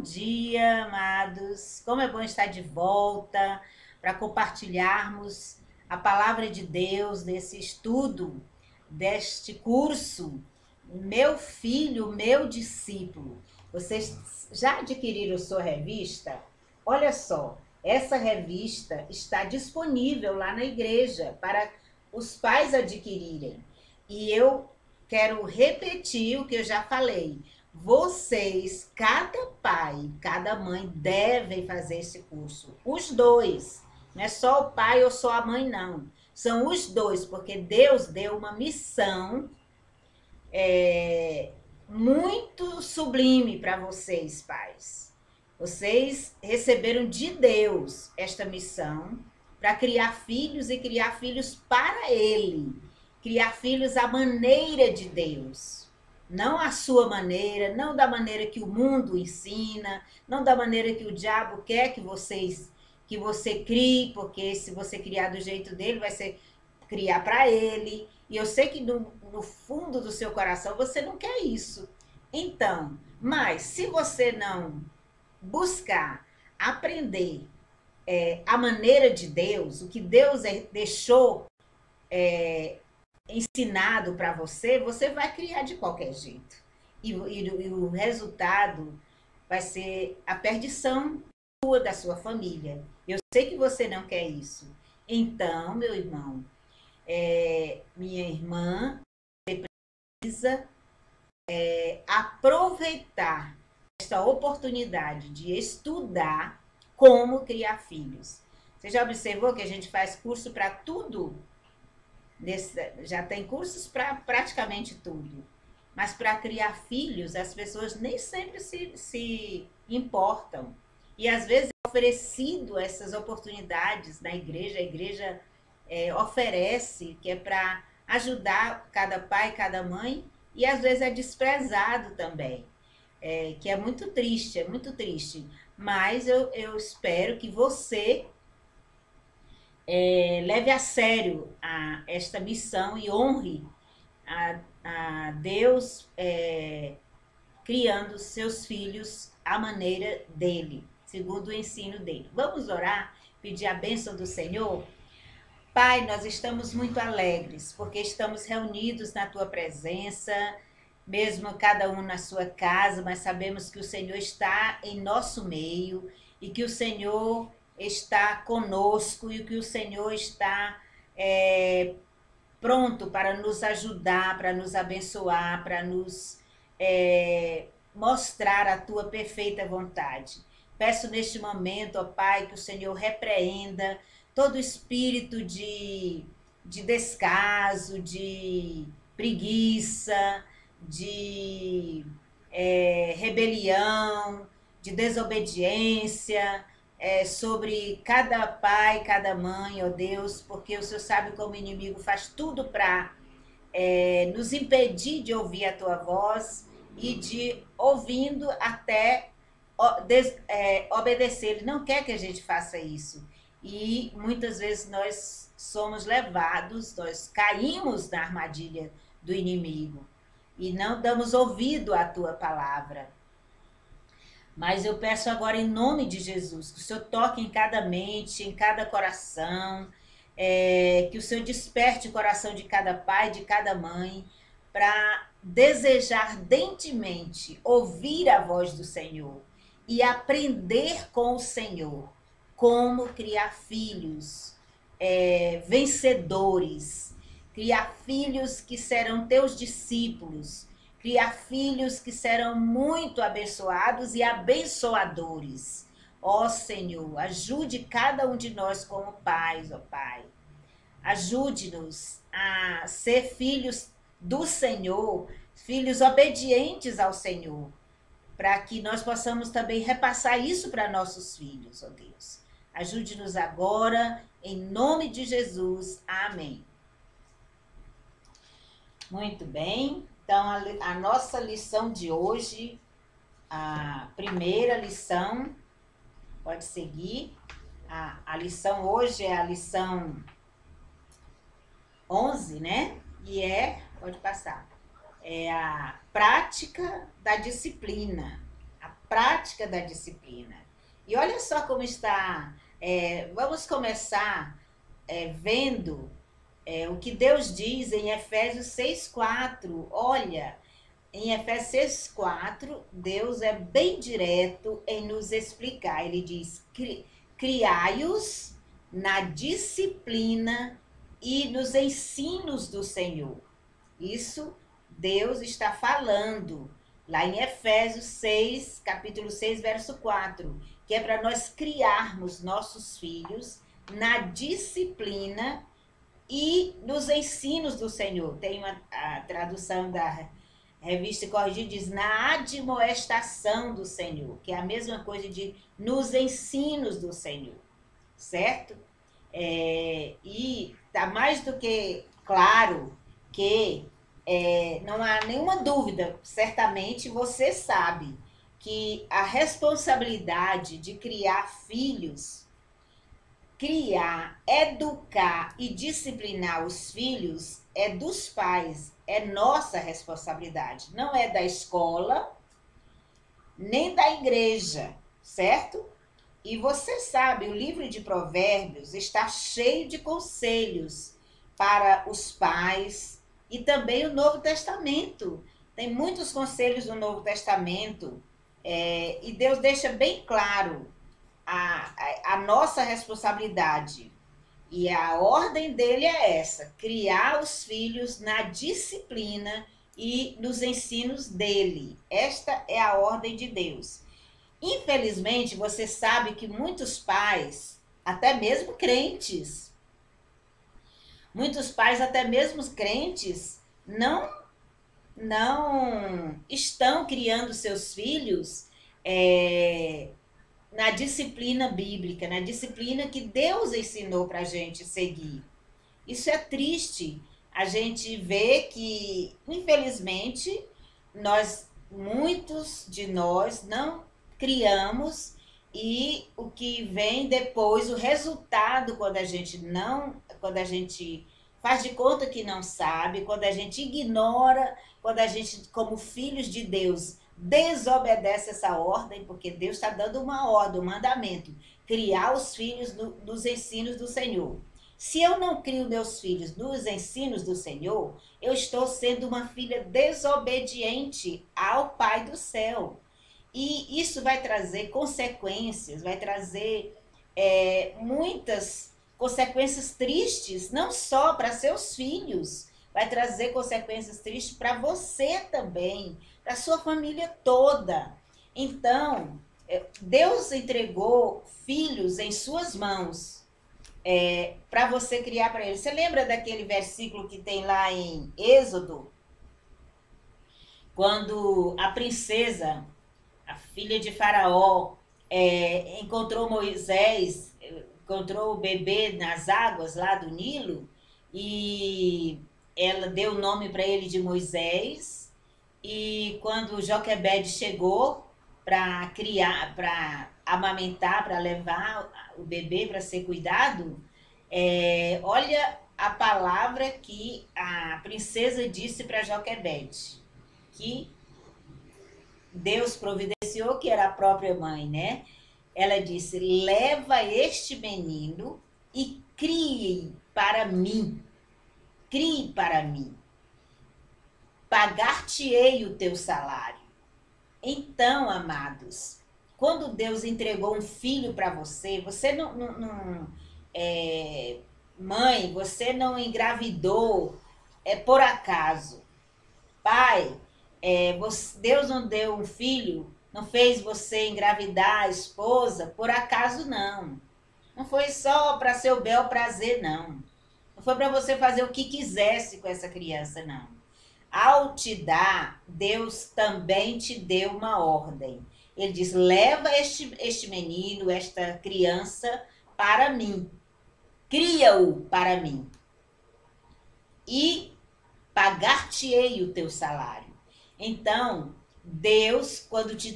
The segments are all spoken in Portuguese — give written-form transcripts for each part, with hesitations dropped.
dia, amados. Como é bom estar de volta para compartilharmos a palavra de Deus nesse estudo deste curso. Meu filho, meu discípulo. Vocês já adquiriram sua revista? Olha só, essa revista está disponível lá na igreja para os pais adquirirem. E eu quero repetir o que eu já falei. Vocês, cada pai, cada mãe, devem fazer esse curso. Os dois. Não é só o pai ou só a mãe, não. São os dois, porque Deus deu uma missão muito sublime para vocês, pais. Vocês receberam de Deus esta missão para criar filhos e criar filhos para Ele. Criar filhos à maneira de Deus. Não à sua maneira, não da maneira que o mundo ensina, não da maneira que o diabo quer que você crie, porque se você criar do jeito dele, vai ser criar para ele. E eu sei que no fundo do seu coração você não quer isso. Então, mas se você não buscar aprender a maneira de Deus, o que Deus deixou ensinado para você, você vai criar de qualquer jeito. E o resultado vai ser a perdição sua, da sua família. Eu sei que você não quer isso. Então, meu irmão, minha irmã, você precisa aproveitar esta oportunidade de estudar como criar filhos. Você já observou que a gente faz curso para tudo? Já tem cursos para praticamente tudo. Mas para criar filhos, as pessoas nem sempre se importam. E às vezes é oferecido essas oportunidades na igreja. A igreja oferece, que é para ajudar cada pai, cada mãe, e às vezes é desprezado também, que é muito triste. Mas eu espero que você leve a sério esta missão e honre a Deus, criando seus filhos à maneira dele, segundo o ensino dele. Vamos orar, pedir a bênção do Senhor? Pai, nós estamos muito alegres, porque estamos reunidos na Tua presença, mesmo cada um na sua casa, mas sabemos que o Senhor está em nosso meio e que o Senhor está conosco e que o Senhor está pronto para nos ajudar, para nos abençoar, para nos mostrar a Tua perfeita vontade. Peço neste momento, ó Pai, que o Senhor repreenda todo espírito de descaso, de preguiça, de rebelião, de desobediência sobre cada pai, cada mãe, ó Deus, porque o Senhor sabe como o inimigo faz tudo para nos impedir de ouvir a Tua voz e de, ouvindo, até obedecer. Ele não quer que a gente faça isso. E muitas vezes nós somos levados, nós caímos na armadilha do inimigo e não damos ouvido à Tua palavra. Mas eu peço agora em nome de Jesus, que o Senhor toque em cada mente, em cada coração, que o Senhor desperte o coração de cada pai, de cada mãe, para desejar ardentemente ouvir a voz do Senhor e aprender com o Senhor como criar filhos vencedores, criar filhos que serão Teus discípulos, criar filhos que serão muito abençoados e abençoadores. Ó Senhor, ajude cada um de nós como pais, ó Pai. Ajude-nos a ser filhos do Senhor, filhos obedientes ao Senhor, para que nós possamos também repassar isso para nossos filhos, ó Deus. Ajude-nos agora, em nome de Jesus. Amém. Muito bem. Então, a nossa lição de hoje, a primeira lição, pode seguir. A lição hoje é a lição 11, né? E pode passar, é a prática da disciplina. A prática da disciplina. E olha só como está. Vamos começar vendo o que Deus diz em Efésios 6,4. Olha, em Efésios 6,4, Deus é bem direto em nos explicar. Ele diz: criai-os na disciplina e nos ensinos do Senhor. Isso Deus está falando lá em Efésios 6, capítulo 6, verso 4, que é para nós criarmos nossos filhos na disciplina e nos ensinos do Senhor. Tem a tradução da Revista Corrigida, diz na admoestação do Senhor, que é a mesma coisa de nos ensinos do Senhor, certo? E está mais do que claro que não há nenhuma dúvida, certamente você sabe que a responsabilidade de criar filhos, criar, educar e disciplinar os filhos é dos pais, é nossa responsabilidade, não é da escola, nem da igreja, certo? E você sabe, o livro de Provérbios está cheio de conselhos para os pais e também o Novo Testamento. Tem muitos conselhos no Novo Testamento e Deus deixa bem claro a nossa responsabilidade. E a ordem dele é essa: criar os filhos na disciplina e nos ensinos dele. Esta é a ordem de Deus. Infelizmente, você sabe que muitos pais, até mesmo crentes, não estão criando seus filhos na disciplina bíblica, na disciplina que Deus ensinou para a gente seguir. Isso é triste. A gente vê que, infelizmente, muitos de nós não criamos, e o que vem depois, o resultado, quando a gente faz de conta que não sabe, quando a gente ignora, quando a gente, como filhos de Deus, desobedece essa ordem, porque Deus está dando uma ordem, um mandamento: criar os filhos nos ensinos do Senhor. Se eu não crio meus filhos nos ensinos do Senhor, eu estou sendo uma filha desobediente ao Pai do céu. E isso vai trazer consequências, vai trazer muitas consequências tristes, não só para seus filhos, vai trazer consequências tristes para você também, para sua família toda. Então, Deus entregou filhos em suas mãos para você criar para eles. Você lembra daquele versículo que tem lá em Êxodo? Quando a princesa, a filha de Faraó, encontrou Moisés, encontrou o bebê nas águas lá do Nilo, e ela deu o nome para ele de Moisés. E quando Joquebede chegou para criar, para amamentar, para levar o bebê para ser cuidado, olha a palavra que a princesa disse para Joquebede, que Deus providenciou, que era a própria mãe, né? Ela disse: leva este menino e crie para mim, pagar-te-ei o teu salário. Então, amados, quando Deus entregou um filho para você, você mãe, você não engravidou por acaso. Pai, Deus não deu um filho, não fez você engravidar a esposa por acaso, não. Não foi só para seu bel prazer, não. Não foi para você fazer o que quisesse com essa criança, não. Ao te dar, Deus também te deu uma ordem. Ele diz: leva este menino, esta criança para mim. Cria-o para mim. E pagar-te-ei o teu salário. Então, Deus,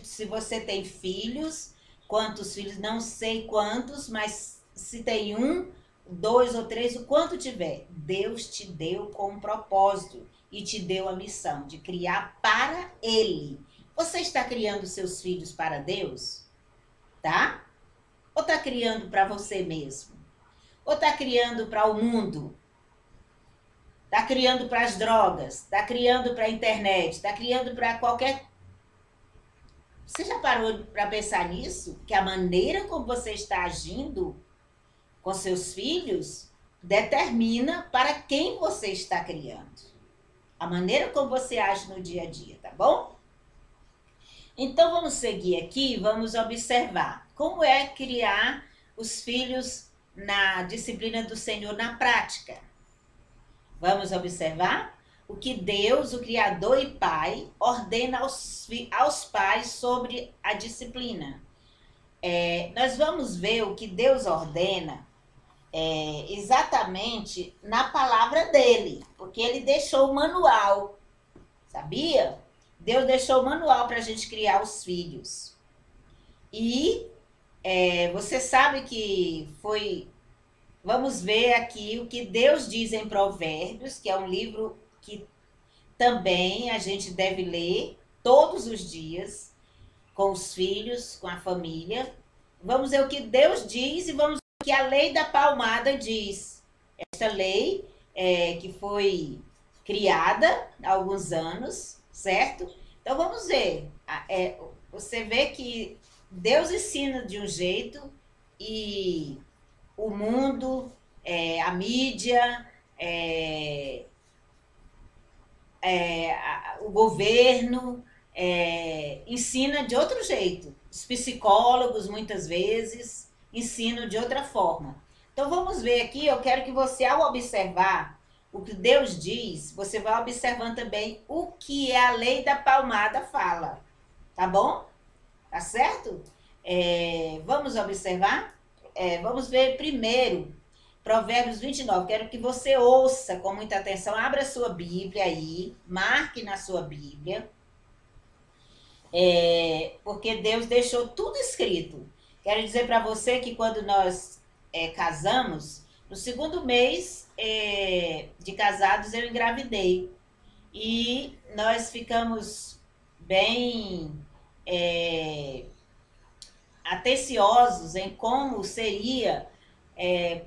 se você tem filhos, quantos filhos, não sei quantos, mas se tem 1, 2 ou 3, o quanto tiver, Deus te deu com um propósito e te deu a missão de criar para Ele. Você está criando seus filhos para Deus? Tá? Ou está criando para você mesmo? Ou está criando para o mundo? Está criando para as drogas? Está criando para a internet? Está criando para qualquer... Você já parou para pensar nisso? Que a maneira como você está agindo com seus filhos determina para quem você está criando. A maneira como você age no dia a dia, tá bom? Então vamos seguir aqui, vamos observar como é criar os filhos na disciplina do Senhor na prática. Vamos observar o que Deus, o Criador e Pai, ordena aos pais sobre a disciplina. Nós vamos ver o que Deus ordena exatamente na palavra dele, porque ele deixou o manual, sabia? Deus deixou o manual para a gente criar os filhos. E você sabe que foi... Vamos ver aqui o que Deus diz em Provérbios, que é um livro que também a gente deve ler todos os dias, com os filhos, com a família. Vamos ver o que Deus diz e vamos ver o que a lei da palmada diz. Esta lei que foi criada há alguns anos, certo? Então vamos ver. Você vê que Deus ensina de um jeito e o mundo, a mídia, o governo ensina de outro jeito. Os psicólogos, muitas vezes, ensinam de outra forma. Então, vamos ver aqui, eu quero que você, ao observar o que Deus diz, você vai observando também o que a lei da palmada fala. Tá bom? Tá certo? Vamos observar? Vamos ver primeiro Provérbios 29. Quero que você ouça com muita atenção. Abra a sua Bíblia aí, marque na sua Bíblia, porque Deus deixou tudo escrito. Quero dizer para você que quando nós casamos, no segundo mês de casados eu engravidei. E nós ficamos bem atenciosos em como seria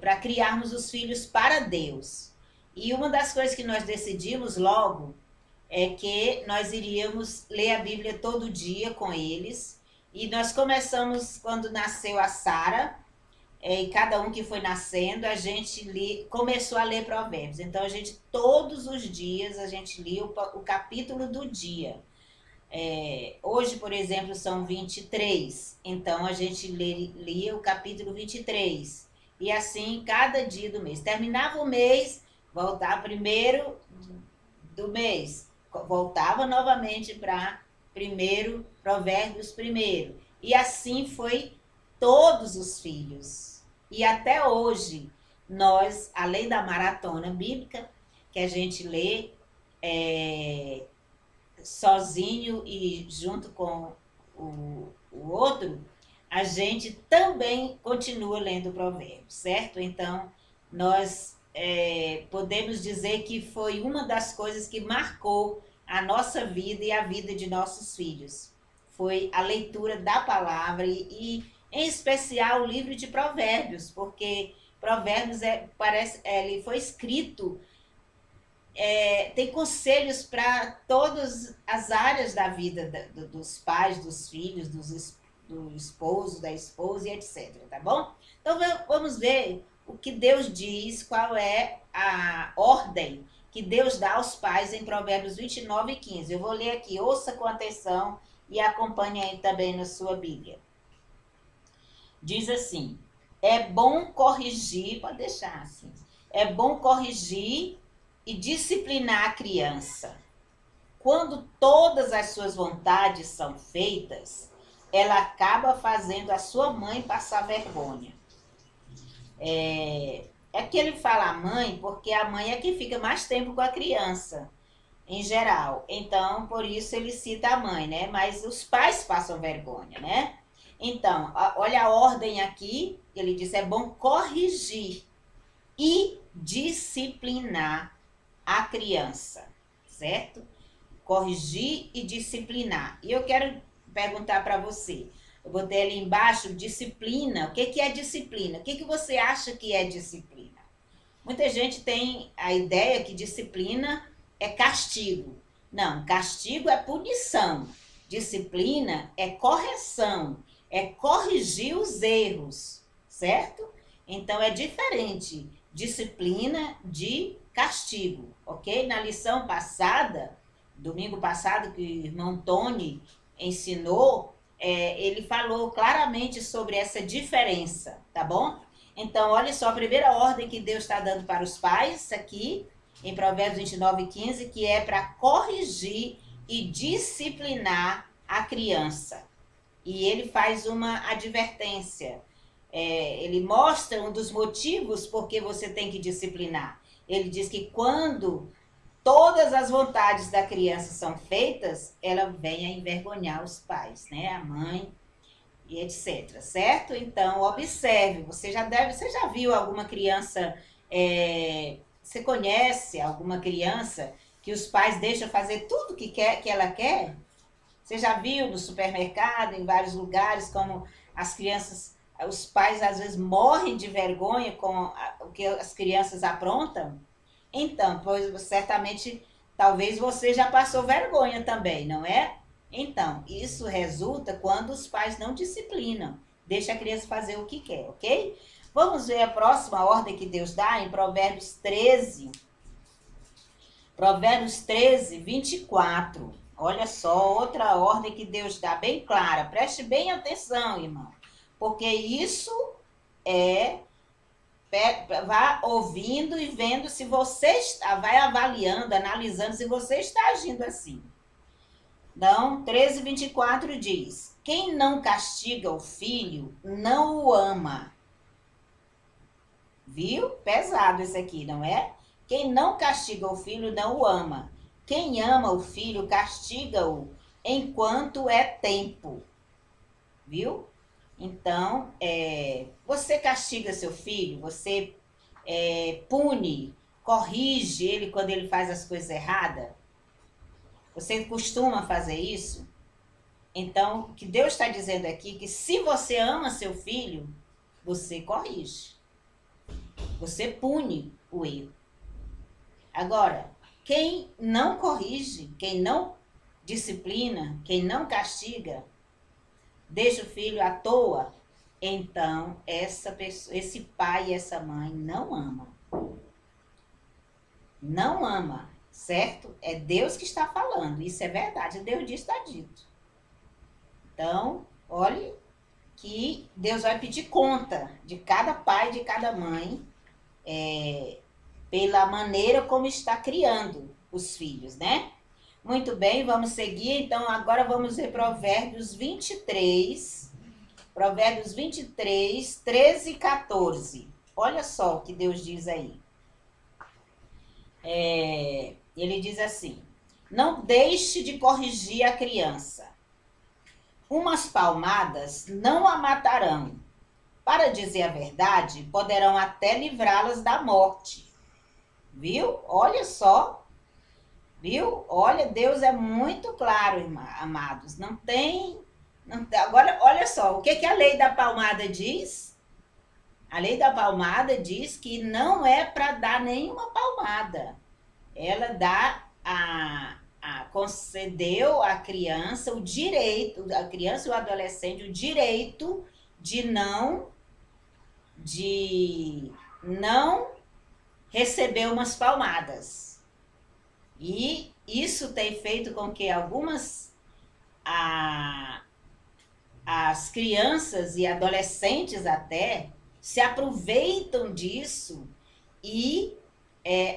para criarmos os filhos para Deus. E uma das coisas que nós decidimos logo é que nós iríamos ler a Bíblia todo dia com eles. E nós começamos quando nasceu a Sara, e cada um que foi nascendo, a gente começou a ler Provérbios. Então, todos os dias, a gente lia o capítulo do dia. Hoje, por exemplo, são 23. Então, a gente lia o capítulo 23. E assim, cada dia do mês. Terminava o mês, voltava primeiro do mês. Voltava novamente para Provérbios primeiro. E assim foi todos os filhos. E até hoje, nós, além da maratona bíblica, que a gente lê sozinho e junto com o outro, a gente também continua lendo Provérbios, certo? Então, nós podemos dizer que foi uma das coisas que marcou a nossa vida e a vida de nossos filhos. Foi a leitura da palavra e em especial, o livro de Provérbios, porque Provérbios ele foi escrito, tem conselhos para todas as áreas da vida dos pais, dos filhos, do esposo, da esposa e etc, tá bom? Então, vamos ver o que Deus diz, qual é a ordem que Deus dá aos pais em Provérbios 29 e 15. Eu vou ler aqui, ouça com atenção e acompanhe aí também na sua Bíblia. Diz assim: é bom corrigir, pode deixar assim, é bom corrigir e disciplinar a criança. Quando todas as suas vontades são feitas, ela acaba fazendo a sua mãe passar vergonha. É que ele fala a mãe, porque a mãe é que fica mais tempo com a criança, em geral. Então, por isso ele cita a mãe, né? Mas os pais passam vergonha, né? Então, olha a ordem aqui, ele diz, é bom corrigir e disciplinar a criança, certo? corrigir e disciplinar. E eu quero perguntar para você, eu botei ali embaixo, disciplina. O que é disciplina? O que você acha que é disciplina? Muita gente tem a ideia que disciplina é castigo. Não, castigo é punição. Disciplina é correção, é corrigir os erros, certo? Então é diferente disciplina de castigo, ok? Na lição passada, domingo passado, que o irmão Tony ensinou, ele falou claramente sobre essa diferença, tá bom? Então, olha só, a primeira ordem que Deus está dando para os pais aqui, em Provérbios 29:15, que é para corrigir e disciplinar a criança. E ele faz uma advertência. Ele mostra um dos motivos por que você tem que disciplinar. Ele diz que quando todas as vontades da criança são feitas, ela vem a envergonhar os pais, né? A mãe e etc, certo? Então, observe, você já viu alguma criança, você conhece alguma criança que os pais deixam fazer tudo que ela quer? Você já viu no supermercado, em vários lugares, como as crianças, os pais às vezes morrem de vergonha com o que as crianças aprontam? Então, pois certamente, talvez você já passou vergonha também, não é? Então, isso resulta quando os pais não disciplinam, deixa a criança fazer o que quer, ok? Vamos ver a próxima ordem que Deus dá em Provérbios 13. Provérbios 13, 24. Olha só, outra ordem que Deus dá bem clara. Preste bem atenção, irmão, porque isso vá ouvindo e vendo se você está, vai avaliando, analisando se você está agindo assim. Então, 13:24 diz: quem não castiga o filho, não o ama. Viu? Pesado isso aqui, não é? Quem não castiga o filho, não o ama. Quem ama o filho, castiga-o enquanto é tempo. Viu? Então, você castiga seu filho, você pune, corrige ele quando ele faz as coisas erradas? Você costuma fazer isso? Então, o que Deus está dizendo aqui, que se você ama seu filho, você corrige. Você pune o erro. Agora, quem não corrige, quem não disciplina, quem não castiga, deixa o filho à toa, então esse pai e essa mãe não ama. Não ama, certo? É Deus que está falando, isso é verdade, Deus diz, está dito. Então, olhe que Deus vai pedir conta de cada pai e de cada mãe, pela maneira como está criando os filhos, né? Muito bem, vamos seguir. Então, agora vamos ver Provérbios 23. Provérbios 23, 13 e 14. Olha só o que Deus diz aí. Ele diz assim: não deixe de corrigir a criança. Umas palmadas não a matarão. Para dizer a verdade, poderão até livrá-las da morte. Viu? Olha só. Viu? Olha, Deus é muito claro, amados. Não tem... Agora, olha só, o que a lei da palmada diz? A lei da palmada diz que não é para dar nenhuma palmada. Ela dá concedeu à criança o direito, a criança e o adolescente, o direito de não receber umas palmadas. E isso tem feito com que as crianças e adolescentes até se aproveitam disso e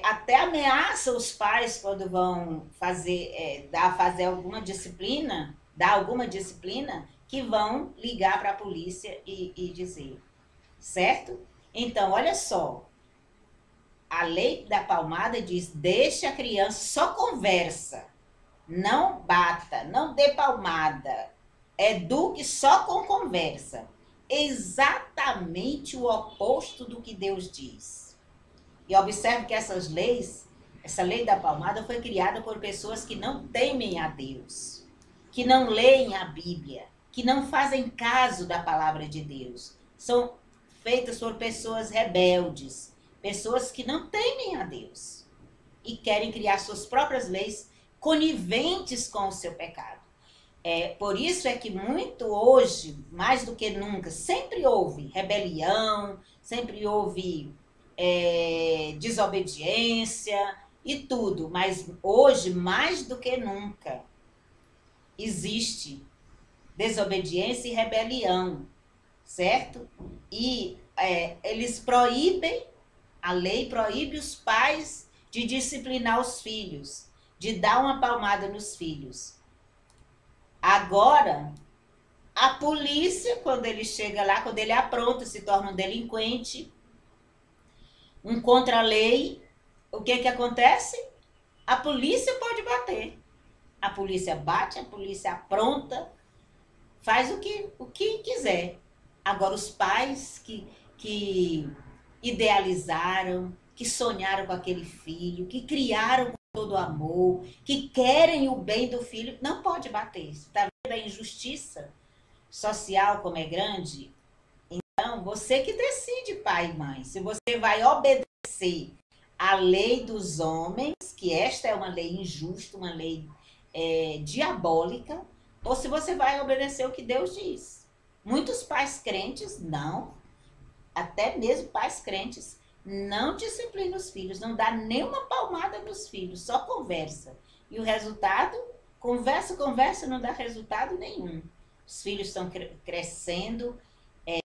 até ameaçam os pais quando vão fazer alguma disciplina, dar alguma disciplina, que vão ligar para a polícia e dizer, certo? Então, olha só, a lei da palmada diz, deixa a criança, só conversa, não bata, não dê palmada, eduque só com conversa. Exatamente o oposto do que Deus diz. E observe que essas leis, Essa lei da palmada foi criada por pessoas que não temem a Deus, que não leem a Bíblia, que não fazem caso da palavra de Deus. São feitas por pessoas rebeldes, pessoas que não temem a Deus e querem criar suas próprias leis coniventes com o seu pecado. Por isso é que muito hoje, mais do que nunca, sempre houve rebelião, sempre houve desobediência e tudo, mas hoje, mais do que nunca, existe desobediência e rebelião, certo? E eles proíbem, a lei proíbe os pais de disciplinar os filhos, de dar uma palmada nos filhos. Agora, a polícia, quando ele chega lá, quando ele apronta, se torna um delinquente, um contra-lei, o que acontece? A polícia pode bater. A polícia bate, a polícia apronta, faz o que quiser. Agora, os pais que idealizaram, que sonharam com aquele filho, que criaram com todo amor, que querem o bem do filho, não pode bater. Está vendo a injustiça social como é grande? Então, você que decide, pai e mãe, se você vai obedecer à lei dos homens, que esta é uma lei injusta, uma lei diabólica, ou se você vai obedecer o que Deus diz. Muitos pais crentes não, até mesmo pais crentes, não disciplinam os filhos, não dá nenhuma palmada nos filhos, só conversa. E o resultado, conversa, não dá resultado nenhum. Os filhos estão crescendo,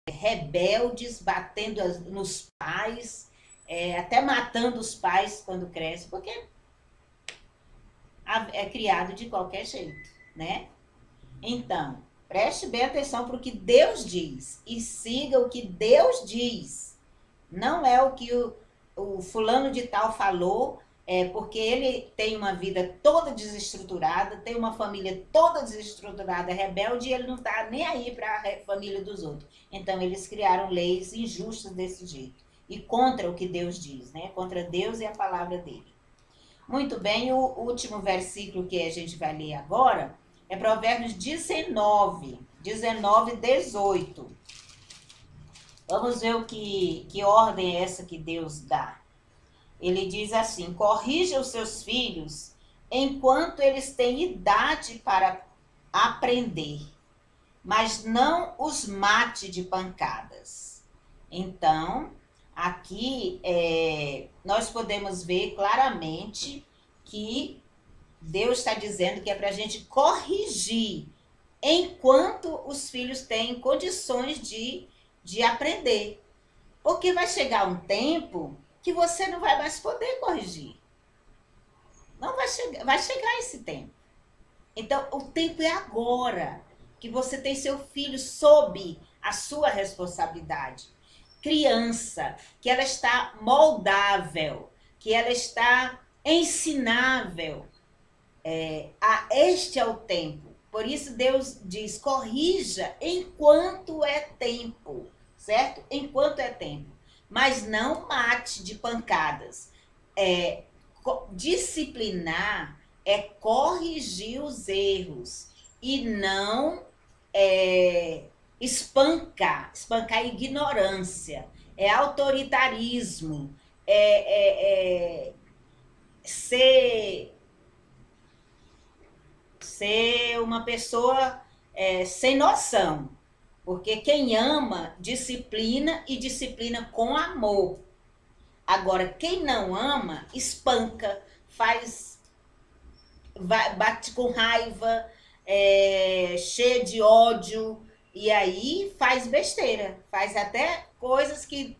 rebeldes, batendo nos pais, até matando os pais quando crescem, porque é criado de qualquer jeito, né? Então, preste bem atenção para o que Deus diz e siga o que Deus diz. Não é o que o fulano de tal falou, porque ele tem uma vida toda desestruturada, tem uma família toda desestruturada, rebelde, e ele não está nem aí para a família dos outros. Então, eles criaram leis injustas desse jeito. E contra o que Deus diz, né? Contra Deus e a palavra dele. Muito bem, o último versículo que a gente vai ler agora é Provérbios 19, 18. Vamos ver que ordem é essa que Deus dá. Ele diz assim: corrija os seus filhos enquanto eles têm idade para aprender, mas não os mate de pancadas. Então, aqui nós podemos ver claramente que Deus está dizendo que é para a gente corrigir enquanto os filhos têm condições de aprender. Porque vai chegar um tempo que você não vai mais poder corrigir. Não vai chegar esse tempo. Então, o tempo é agora que você tem seu filho sob a sua responsabilidade. Criança, que ela está moldável, que ela está ensinável. Este é o tempo. Por isso Deus diz, corrija enquanto é tempo, certo? Enquanto é tempo. Mas não mate de pancadas. Disciplinar é corrigir os erros e não espancar a ignorância, é autoritarismo, ser uma pessoa sem noção. Porque quem ama, disciplina e disciplina com amor. Agora, quem não ama, espanca, bate com raiva, cheia de ódio, e aí faz besteira, faz até coisas que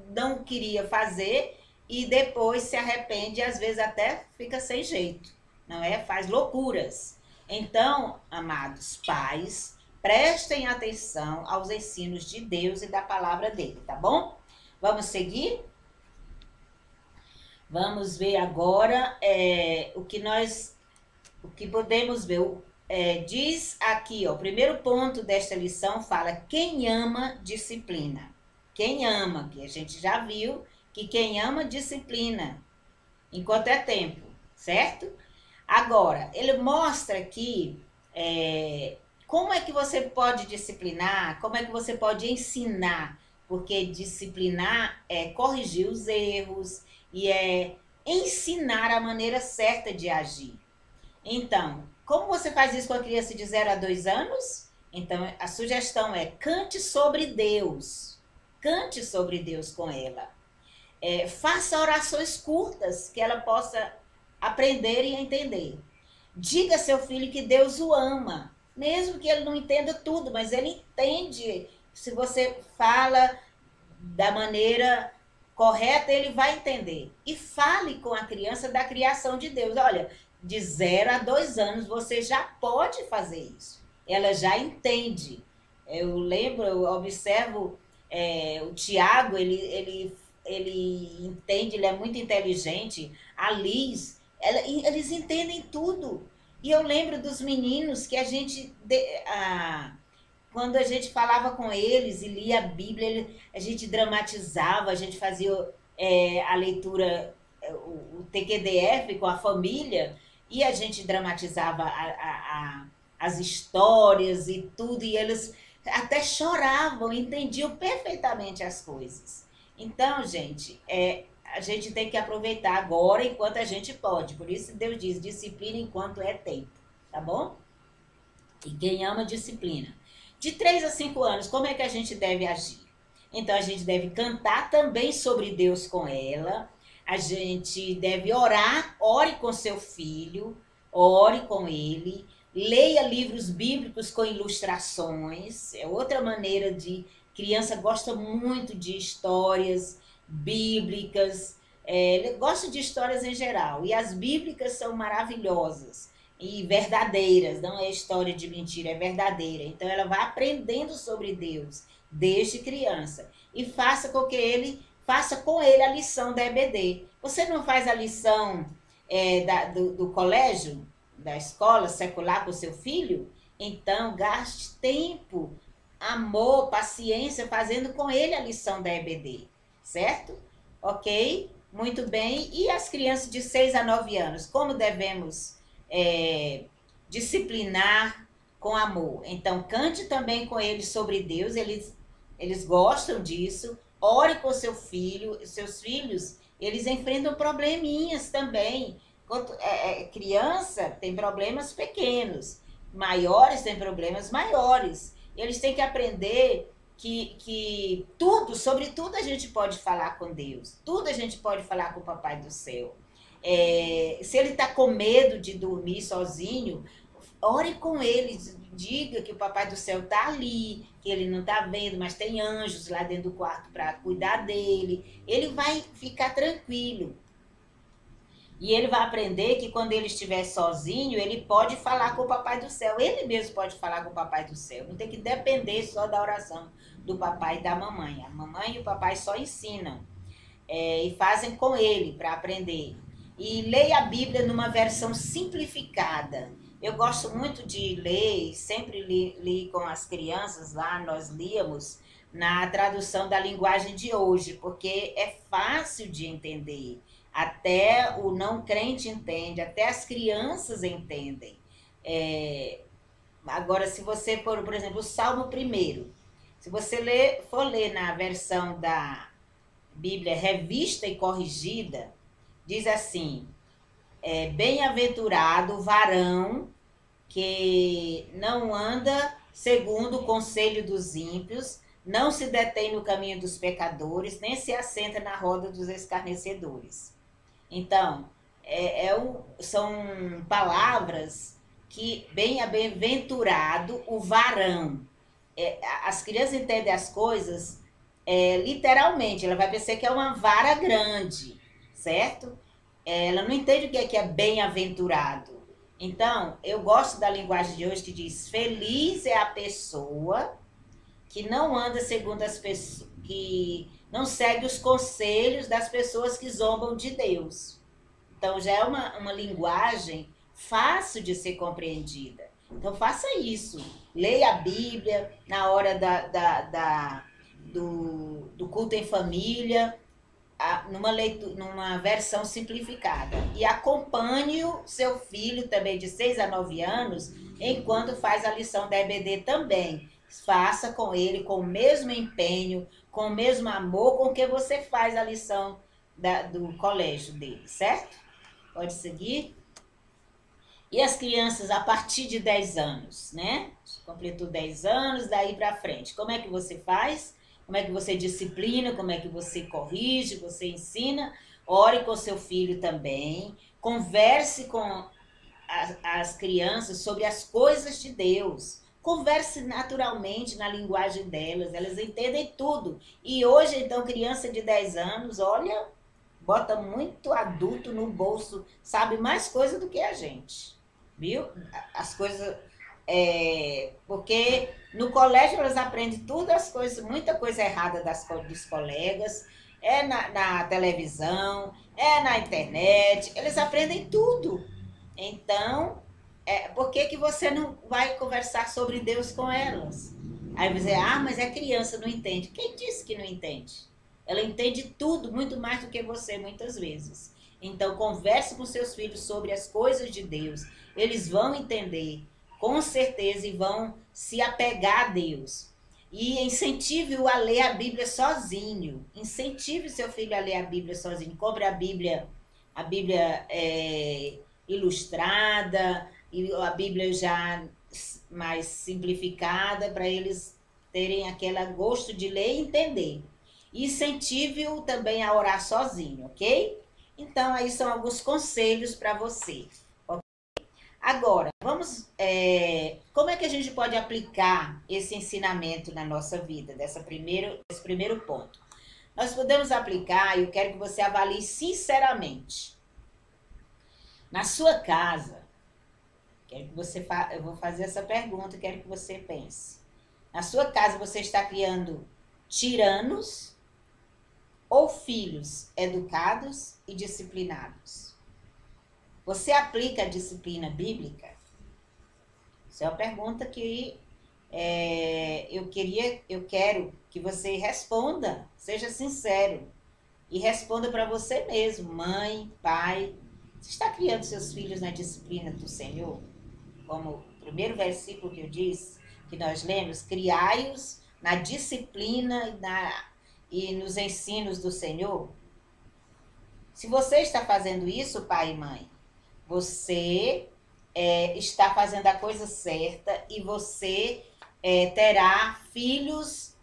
não queria fazer e depois se arrepende e às vezes até fica sem jeito, não é? Faz loucuras. Então, amados pais, prestem atenção aos ensinos de Deus e da palavra dele, tá bom? Vamos seguir? Vamos ver agora o que podemos ver. Diz aqui, ó, o primeiro ponto desta lição fala: quem ama, disciplina. Quem ama, que a gente já viu que quem ama, disciplina. enquanto é tempo, certo? Agora, ele mostra aqui como é que você pode disciplinar, como é que você pode ensinar, porque disciplinar é corrigir os erros e é ensinar a maneira certa de agir. Então, como você faz isso com a criança de 0 a 2 anos? Então, a sugestão é cante sobre Deus. Cante sobre Deus com ela. Faça orações curtas que ela possa aprender e entender. Diga a seu filho que Deus o ama, mesmo que ele não entenda tudo, mas ele entende. Se você fala da maneira correta, ele vai entender. E fale com a criança da criação de Deus. Olha, de 0 a 2 anos você já pode fazer isso. Ela já entende. Eu lembro, eu observo o Tiago, ele entende, ele é muito inteligente. A Liz, eles entendem tudo. E eu lembro dos meninos que quando a gente falava com eles e lia a Bíblia, a gente dramatizava, a gente fazia a leitura, o TQDF com a família, e a gente dramatizava as histórias e tudo, e eles até choravam, entendiam perfeitamente as coisas. Então, gente, a gente tem que aproveitar agora enquanto a gente pode. Por isso Deus diz, disciplina enquanto é tempo, tá bom? E quem ama disciplina. De 3 a 5 anos, como é que a gente deve agir? Então, a gente deve cantar também sobre Deus com ela. A gente deve orar, ore com seu filho, ore com ele. Leia livros bíblicos com ilustrações. É outra maneira de... Criança gosta muito de histórias bíblicas. Gosta de histórias em geral. E as bíblicas são maravilhosas e verdadeiras, não é história de mentira, é verdadeira. Então ela vai aprendendo sobre Deus desde criança e faça com ele a lição da EBD. Você não faz a lição do colégio, da escola secular com o seu filho? Então gaste tempo, amor, paciência fazendo com ele a lição da EBD, certo? Ok? Muito bem. E as crianças de 6 a 9 anos, como devemos disciplinar com amor? Então, cante também com eles sobre Deus, eles gostam disso. Ore com seu filho, seus filhos, eles enfrentam probleminhas também. Criança tem problemas pequenos, maiores têm problemas maiores. Eles têm que aprender que tudo, sobre tudo a gente pode falar com Deus, tudo a gente pode falar com o Papai do Céu. Se ele está com medo de dormir sozinho, ore com ele, diga que o Papai do Céu está ali, que ele não está vendo, mas tem anjos lá dentro do quarto para cuidar dele. Ele vai ficar tranquilo. E ele vai aprender que quando ele estiver sozinho, ele pode falar com o Papai do Céu. Ele mesmo pode falar com o Papai do Céu. Não tem que depender só da oração do papai e da mamãe. A mamãe e o papai só ensinam e fazem com ele para aprender. E leia a Bíblia numa versão simplificada. Eu gosto muito de ler, sempre li com as crianças lá, nós líamos na tradução da linguagem de hoje, porque é fácil de entender. Até o não crente entende, até as crianças entendem. Agora, se você for, por exemplo, o Salmo 1, se você for ler na versão da Bíblia revista e corrigida, diz assim: bem-aventurado o varão que não anda segundo o conselho dos ímpios, não se detém no caminho dos pecadores, nem se assenta na roda dos escarnecedores. Então, são palavras que bem-aventurado o varão. As crianças entendem as coisas literalmente, ela vai pensar que é uma vara grande, certo? Ela não entende o que é bem-aventurado. Então, eu gosto da linguagem de hoje que diz: feliz é a pessoa que não anda segundo as pessoas, que não segue os conselhos das pessoas que zombam de Deus. Então, já é uma linguagem fácil de ser compreendida. Então, faça isso. Leia a Bíblia na hora do culto em família. numa versão simplificada. E acompanhe o seu filho também de 6 a 9 anos, enquanto faz a lição da EBD também. Faça com ele com o mesmo empenho, com o mesmo amor com que você faz a lição do colégio dele, certo? Pode seguir. E as crianças a partir de 10 anos, né? Completou 10 anos, daí para frente. Como é que você faz? Como é que você disciplina? Como é que você corrige? Você ensina? Ore com seu filho também. Converse com as crianças sobre as coisas de Deus. Converse naturalmente na linguagem delas. Elas entendem tudo. E hoje, então, criança de 10 anos, olha, bota muito adulto no bolso, sabe mais coisa do que a gente. Viu? As coisas... porque no colégio elas aprendem tudo as coisas, muita coisa errada dos colegas, na televisão, na internet, eles aprendem tudo. Então, por que você não vai conversar sobre Deus com elas? Aí você, mas é criança, não entende. Quem disse que não entende? Ela entende tudo, muito mais do que você, muitas vezes. Então, converse com seus filhos sobre as coisas de Deus. Eles vão entender, com certeza, e vão se apegar a Deus. E incentive-o a ler a Bíblia sozinho. Incentive seu filho a ler a Bíblia sozinho. Compre a Bíblia ilustrada, e a Bíblia já mais simplificada, para eles terem aquele gosto de ler e entender. Incentive-o também a orar sozinho, ok? Então, aí são alguns conselhos para você. Okay? Agora, como é que a gente pode aplicar esse ensinamento na nossa vida, desse primeiro ponto? Nós podemos aplicar, e eu quero que você avalie sinceramente. Na sua casa, eu vou fazer essa pergunta e quero que você pense. Na sua casa, você está criando tiranos ou filhos educados e disciplinados? Você aplica a disciplina bíblica? Essa é uma pergunta que eu quero que você responda, seja sincero, e responda para você mesmo, mãe, pai. Você está criando seus filhos na disciplina do Senhor? Como o primeiro versículo que eu disse, que nós lemos, criai-os na disciplina e nos ensinos do Senhor. Se você está fazendo isso, pai e mãe, você está fazendo a coisa certa e você terá filhos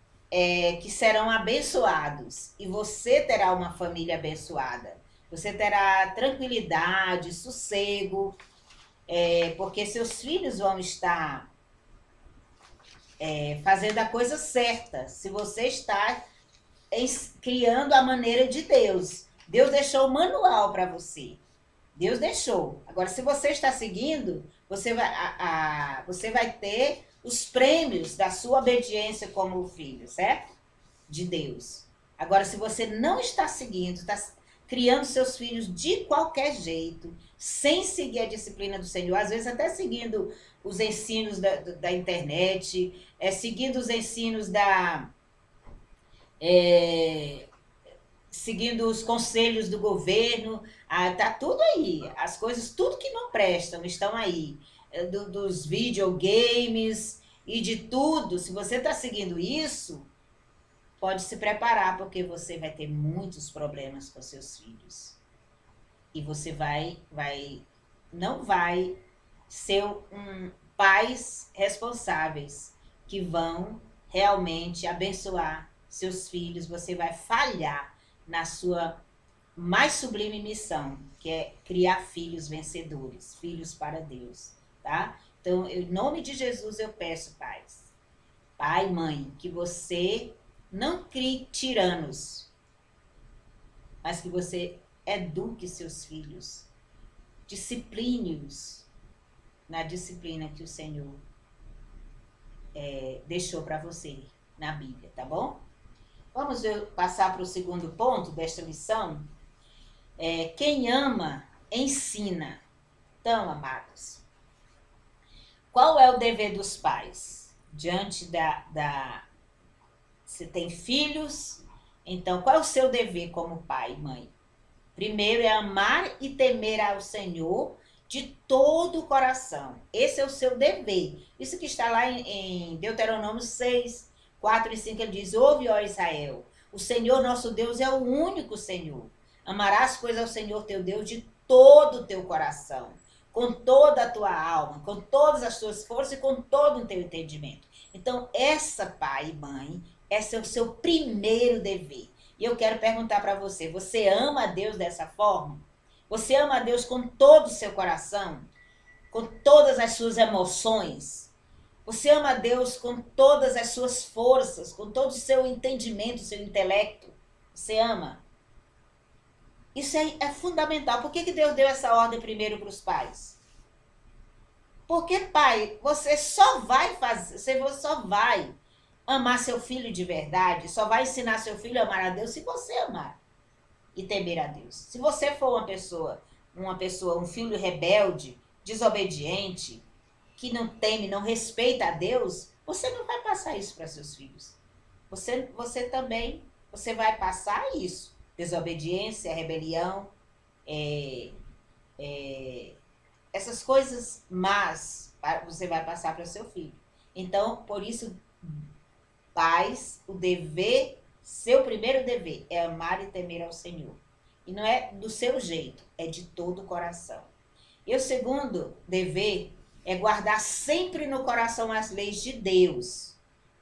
que serão abençoados. E você terá uma família abençoada. Você terá tranquilidade, sossego, porque seus filhos vão estar fazendo a coisa certa. Se você está criando a maneira de Deus. Deus deixou o manual para você. Deus deixou. Agora, se você está seguindo, você vai ter os prêmios da sua obediência como filho, certo? De Deus. Agora, se você não está seguindo, está criando seus filhos de qualquer jeito, sem seguir a disciplina do Senhor, às vezes até seguindo os ensinos da internet, seguindo os ensinos seguindo os conselhos do governo, tá tudo aí, as coisas, tudo que não prestam estão aí, dos videogames e de tudo. Se você está seguindo isso, pode se preparar, porque você vai ter muitos problemas com seus filhos. E você não vai ser pais responsáveis que vão realmente abençoar seus filhos. Você vai falhar na sua mais sublime missão, que é criar filhos vencedores, filhos para Deus, tá? Então, em nome de Jesus, eu peço, pais, pai, mãe, que você não crie tiranos, mas que você eduque seus filhos, discipline-os na disciplina que o Senhor deixou para você na Bíblia, tá bom? Vamos passar para o segundo ponto desta lição. Quem ama, ensina. Então, amados, qual é o dever dos pais? Diante você tem filhos Então, qual é o seu dever como pai e mãe? Primeiro é amar e temer ao Senhor de todo o coração. Esse é o seu dever. Isso que está lá em Deuteronômio 6, 4 e 5, ele diz: ouve, ó Israel, o Senhor nosso Deus é o único Senhor. Amarás, pois, ao Senhor teu Deus de todo o teu coração, com toda a tua alma, com todas as tuas forças e com todo o teu entendimento. Então, essa, pai e mãe, esse é o seu primeiro dever. E eu quero perguntar para você, você ama a Deus dessa forma? Você ama a Deus com todo o seu coração? Com todas as suas emoções? Você ama a Deus com todas as suas forças, com todo o seu entendimento, seu intelecto? Você ama? Isso é fundamental. Por que Deus deu essa ordem primeiro para os pais? Porque, pai, você só vai amar seu filho de verdade, só vai ensinar seu filho a amar a Deus se você amar e temer a Deus. Se você for um filho rebelde, desobediente, que não teme, não respeita a Deus, você não vai passar isso para seus filhos. Você também, você vai passar isso. Desobediência, rebelião, essas coisas más você vai passar para o seu filho. Então, por isso, pais, seu primeiro dever é amar e temer ao Senhor. E não é do seu jeito, é de todo o coração. E o segundo dever é guardar sempre no coração as leis de Deus.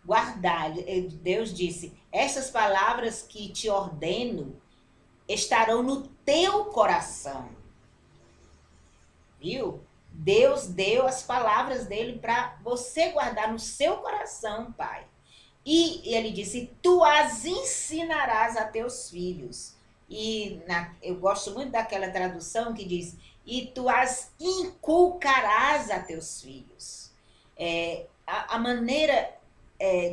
Guardar, Deus disse, essas palavras que te ordeno estarão no teu coração. Viu? Deus deu as palavras dele para você guardar no seu coração, pai. E ele disse, tu as ensinarás a teus filhos. Eu gosto muito daquela tradução que diz, e tu as inculcarás a teus filhos. A maneira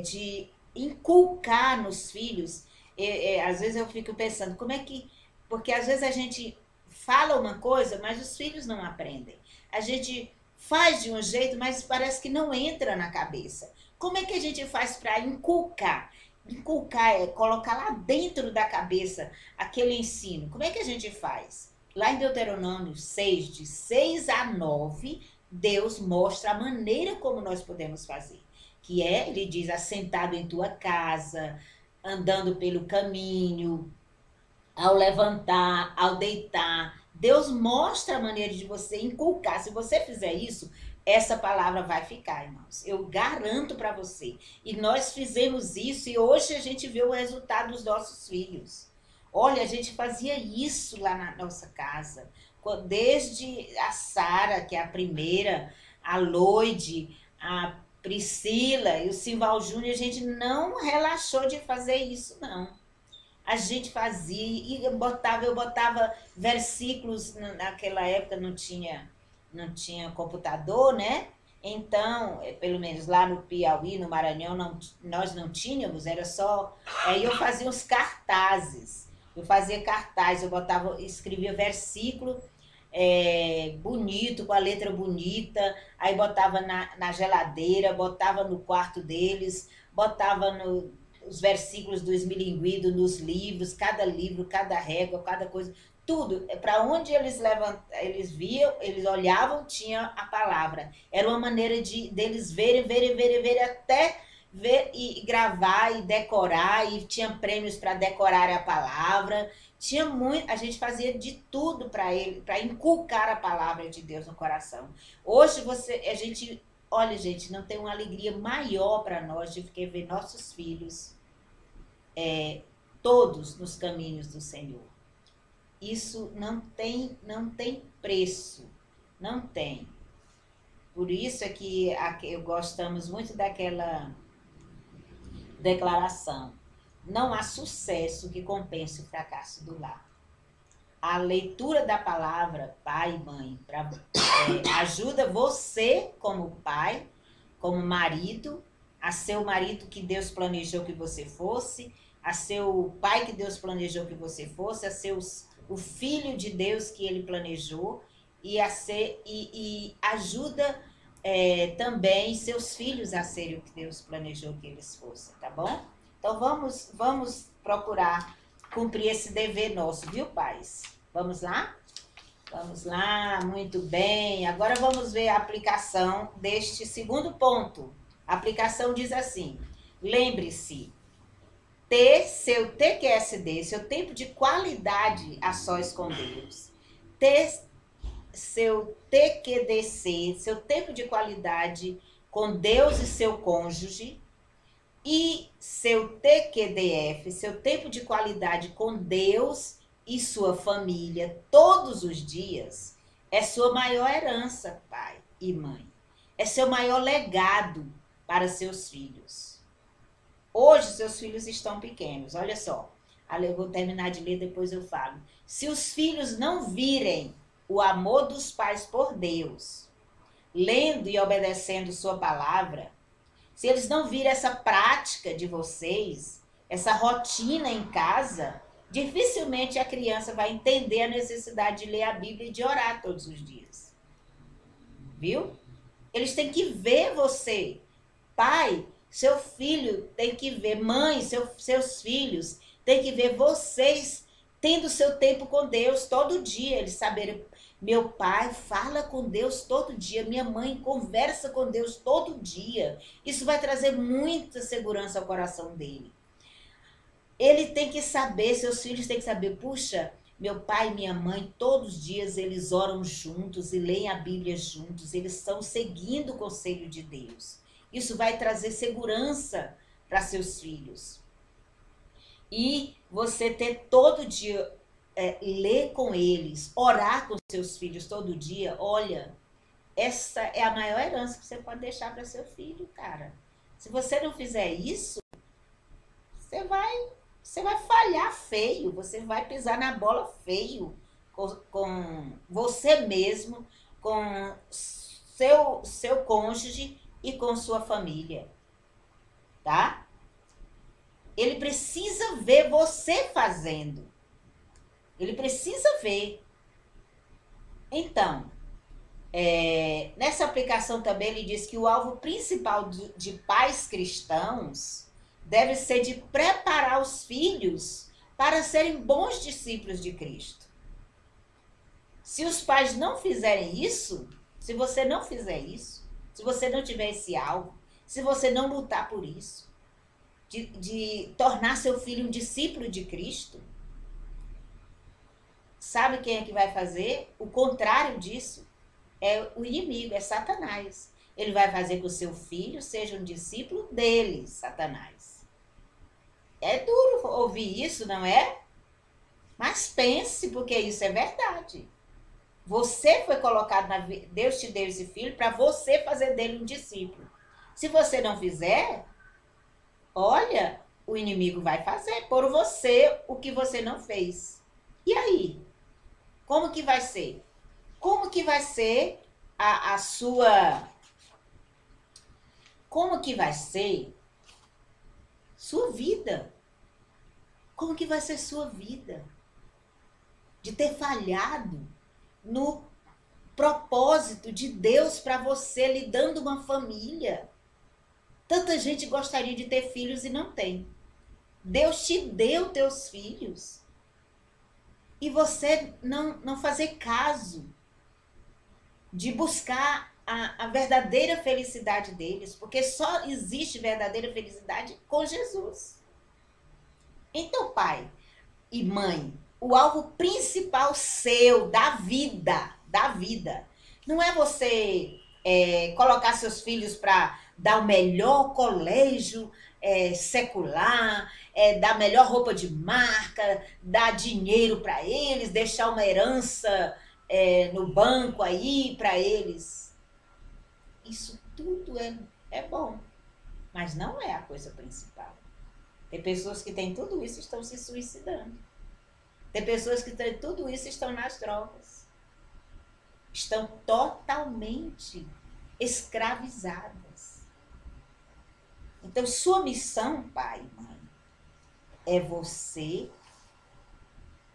de inculcar nos filhos, às vezes eu fico pensando, como é que... Porque às vezes a gente fala uma coisa, mas os filhos não aprendem. A gente faz de um jeito, mas parece que não entra na cabeça. Como é que a gente faz para inculcar? Inculcar é colocar lá dentro da cabeça aquele ensino. Como é que a gente faz? Lá em Deuteronômio 6, de 6 a 9, Deus mostra a maneira como nós podemos fazer. Que é, ele diz, assentado em tua casa, andando pelo caminho, ao levantar, ao deitar. Deus mostra a maneira de você inculcar. Se você fizer isso, essa palavra vai ficar, irmãos. Eu garanto para você. E nós fizemos isso e hoje a gente vê o resultado dos nossos filhos. Olha, a gente fazia isso lá na nossa casa. Desde a Sara, que é a primeira, a Loide, a Priscila e o Simval Júnior, a gente não relaxou de fazer isso, não. A gente fazia e eu botava versículos, naquela época não tinha computador, né? Então, pelo menos lá no Piauí, no Maranhão, nós não tínhamos, era só... Aí eu fazia os cartazes. Eu fazia cartaz, escrevia versículo bonito, com a letra bonita, aí botava na geladeira, botava no quarto deles, botava os versículos do esmilinguido nos livros, cada livro, cada régua, cada coisa, tudo. Para onde eles viam, eles olhavam, tinha a palavra. Era uma maneira deles verem, até ver e gravar e decorar, e tinha prêmios para decorar a palavra. A gente fazia de tudo para inculcar a palavra de Deus no coração. Hoje olha, gente, não tem uma alegria maior para nós de que ver nossos filhos todos nos caminhos do Senhor. Isso não tem preço, não tem. Por isso é que gostamos muito daquela declaração. Não há sucesso que compense o fracasso do lar. A leitura da palavra, pai e mãe, ajuda você como pai, como marido, a ser o marido que Deus planejou que você fosse, a ser o pai que Deus planejou que você fosse, a ser o filho de Deus que ele planejou, e ajuda também seus filhos a serem o que Deus planejou que eles fossem, tá bom? Então vamos procurar cumprir esse dever nosso, viu, pais? Vamos lá? Vamos lá, muito bem. Agora vamos ver a aplicação deste segundo ponto. A aplicação diz assim: lembre-se, ter seu TQSD, seu tempo de qualidade a sós com Deus, ter seu TQDC, seu tempo de qualidade com Deus e seu cônjuge, e seu TQDF, seu tempo de qualidade com Deus e sua família todos os dias, é sua maior herança, pai e mãe. É seu maior legado para seus filhos. Hoje, seus filhos estão pequenos, olha só. Eu vou terminar de ler, depois eu falo. Se os filhos não virem o amor dos pais por Deus, lendo e obedecendo sua palavra, se eles não virem essa prática de vocês, essa rotina em casa, dificilmente a criança vai entender a necessidade de ler a Bíblia e de orar todos os dias. Viu? Eles têm que ver você. Pai, seu filho tem que ver. Mãe, seus filhos têm que ver vocês tendo seu tempo com Deus todo dia. Eles saberem, meu pai fala com Deus todo dia, minha mãe conversa com Deus todo dia. Isso vai trazer muita segurança ao coração dele. Ele tem que saber, seus filhos têm que saber, puxa, meu pai e minha mãe, todos os dias eles oram juntos e leem a Bíblia juntos, eles estão seguindo o conselho de Deus. Isso vai trazer segurança para seus filhos. E você ter todo dia, ler com eles, orar com seus filhos todo dia, olha, essa é a maior herança que você pode deixar para seu filho, cara. Se você não fizer isso, você vai falhar feio, você vai pisar na bola feio com você mesmo, com seu cônjuge e com sua família, tá? Ele precisa ver você fazendo. Ele precisa ver. Então, nessa aplicação também ele diz que o alvo principal de pais cristãos deve ser de preparar os filhos para serem bons discípulos de Cristo. Se os pais não fizerem isso, se você não fizer isso, se você não tiver esse alvo, se você não lutar por isso, de tornar seu filho um discípulo de Cristo, sabe quem é que vai fazer? O contrário disso é o inimigo, é Satanás. Ele vai fazer que o seu filho seja um discípulo dele, Satanás. É duro ouvir isso, não é? Mas pense, porque isso é verdade. Você foi colocado Deus te deu esse filho para você fazer dele um discípulo. Se você não fizer, olha, o inimigo vai fazer por você o que você não fez. E aí? Como que vai ser? Como que vai ser a sua... Como que vai ser sua vida? Como que vai ser sua vida? De ter falhado no propósito de Deus para você, lhe dando uma família. Tanta gente gostaria de ter filhos e não tem. Deus te deu teus filhos. E você não fazer caso de buscar a verdadeira felicidade deles, porque só existe verdadeira felicidade com Jesus. Então, pai e mãe, o alvo principal seu da vida, não é você colocar seus filhos para dar o melhor colégio secular, dar a melhor roupa de marca, dar dinheiro para eles, deixar uma herança no banco aí para eles. Isso tudo é bom, mas não é a coisa principal. Tem pessoas que têm tudo isso e estão se suicidando. Tem pessoas que têm tudo isso e estão nas drogas. Estão totalmente escravizadas. Então, sua missão, pai e mãe, é você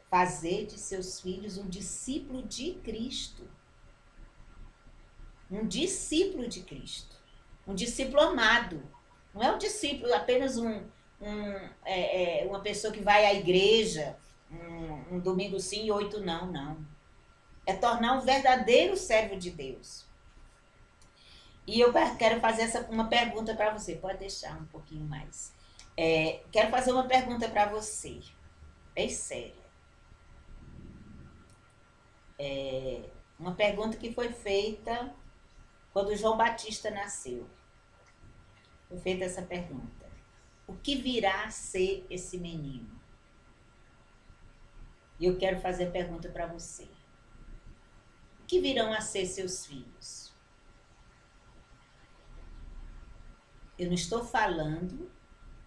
fazer de seus filhos um discípulo de Cristo. Um discípulo de Cristo. Um discípulo amado. Não é um discípulo, apenas um uma pessoa que vai à igreja um domingo sim e 8 não, não. É tornar um verdadeiro servo de Deus. E eu quero fazer uma pergunta para você. Pode deixar um pouquinho mais. Quero fazer uma pergunta para você. Bem séria. Uma pergunta que foi feita quando João Batista nasceu. Foi feita essa pergunta. O que virá a ser esse menino? E eu quero fazer a pergunta para você. O que virão a ser seus filhos? Eu não estou falando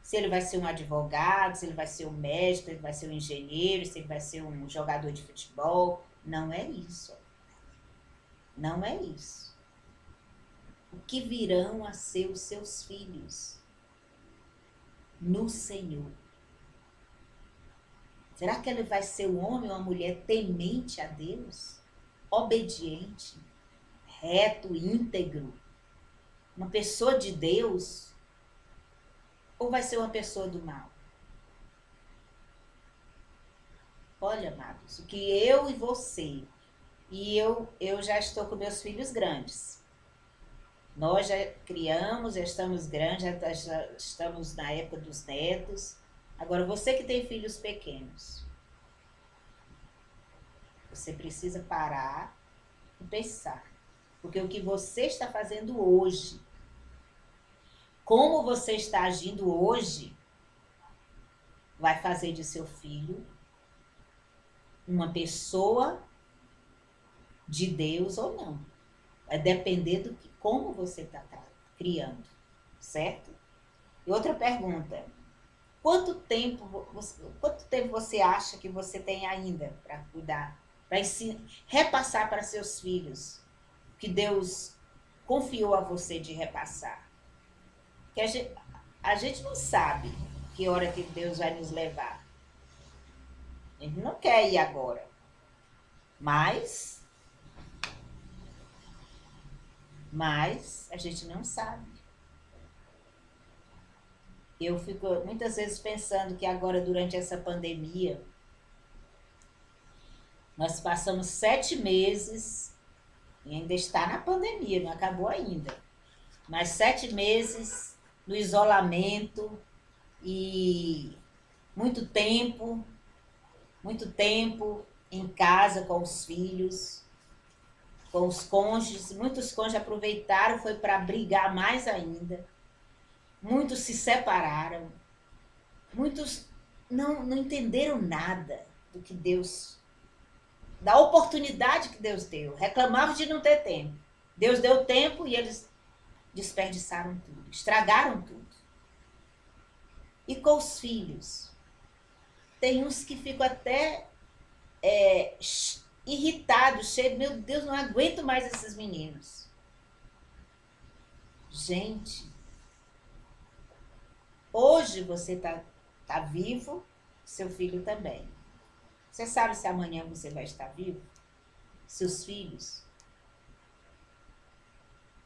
se ele vai ser um advogado, se ele vai ser um médico, se ele vai ser um engenheiro, se ele vai ser um jogador de futebol. Não é isso. Não é isso. O que virão a ser os seus filhos no Senhor? Será que ele vai ser um homem ou uma mulher temente a Deus? Obediente, reto, íntegro? Uma pessoa de Deus? Ou vai ser uma pessoa do mal? Olha, amados, o que eu e você, e eu já estou com meus filhos grandes. Nós já criamos, já estamos grandes, já estamos na época dos netos. Agora, você que tem filhos pequenos, você precisa parar e pensar. Porque o que você está fazendo hoje, como você está agindo hoje, vai fazer de seu filho uma pessoa de Deus ou não. Vai depender do que, como você está criando, certo? E outra pergunta. Quanto tempo você acha que você tem ainda para cuidar, para repassar para seus filhos que Deus confiou a você de repassar? Que a gente não sabe que hora que Deus vai nos levar. A gente não quer ir agora. Mas a gente não sabe. Eu fico muitas vezes pensando que agora, durante essa pandemia, nós passamos 7 meses, e ainda está na pandemia, não acabou ainda, mas 7 meses no isolamento e muito tempo em casa com os filhos, com os cônjuges. Muitos cônjuges aproveitaram, foi para brigar mais ainda. Muitos se separaram. Muitos não entenderam nada do que Deus, da oportunidade que Deus deu. Reclamavam de não ter tempo. Deus deu tempo e eles desperdiçaram tudo, estragaram tudo. E com os filhos, tem uns que ficam até irritados, cheios, meu Deus, não aguento mais esses meninos. Gente, hoje você tá vivo, seu filho também. Você sabe se amanhã você vai estar vivo? Seus filhos?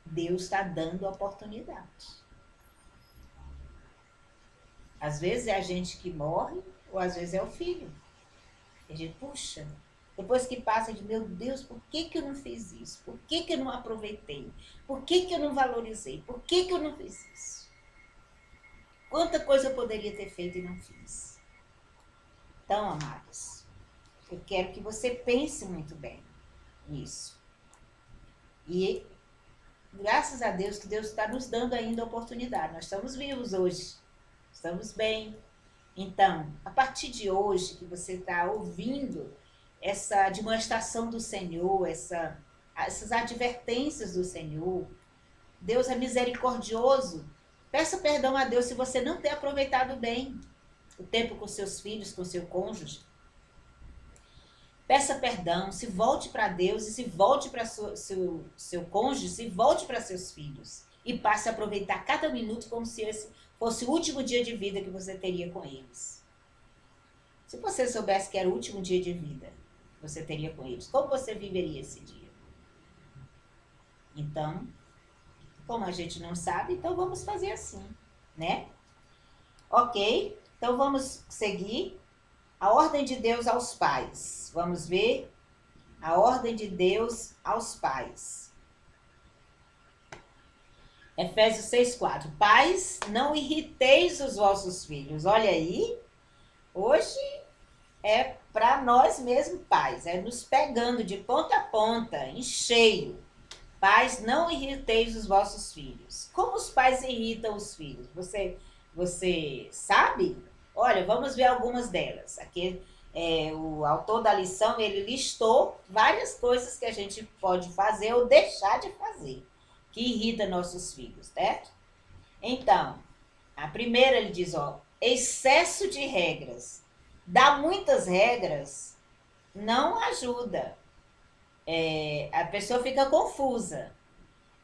Deus está dando oportunidade. Às vezes é a gente que morre, ou às vezes é o filho. A gente, puxa, depois que passa, de meu Deus, por que eu não fiz isso? Por que eu não aproveitei? Por que eu não valorizei? Por que eu não fiz isso? Quanta coisa eu poderia ter feito e não fiz. Então, amados, eu quero que você pense muito bem nisso. E graças a Deus que Deus está nos dando ainda a oportunidade. Nós estamos vivos hoje. Estamos bem. Então, a partir de hoje que você está ouvindo essa demonstração do Senhor, essas advertências do Senhor, Deus é misericordioso. Peça perdão a Deus se você não ter aproveitado bem o tempo com seus filhos, com seu cônjuge. Peça perdão, se volte para Deus e se volte para seu cônjuge, se volte para seus filhos. E passe a aproveitar cada minuto como se esse fosse o último dia de vida que você teria com eles. Se você soubesse que era o último dia de vida que você teria com eles, como você viveria esse dia? Então, como a gente não sabe, então vamos fazer assim, né? Ok? Então vamos seguir a ordem de Deus aos pais. Vamos ver a ordem de Deus aos pais. Efésios 6:4. Pais, não irriteis os vossos filhos. Olha aí, hoje é para nós mesmos pais, é nos pegando de ponta a ponta, em cheio. Pais, não irriteis os vossos filhos. Como os pais irritam os filhos? Você sabe? Olha, vamos ver algumas delas. Aqui o autor da lição, ele listou várias coisas que a gente pode fazer ou deixar de fazer, que irrita nossos filhos, certo? Então, a primeira ele diz, ó, excesso de regras. Dar muitas regras não ajuda. A pessoa fica confusa.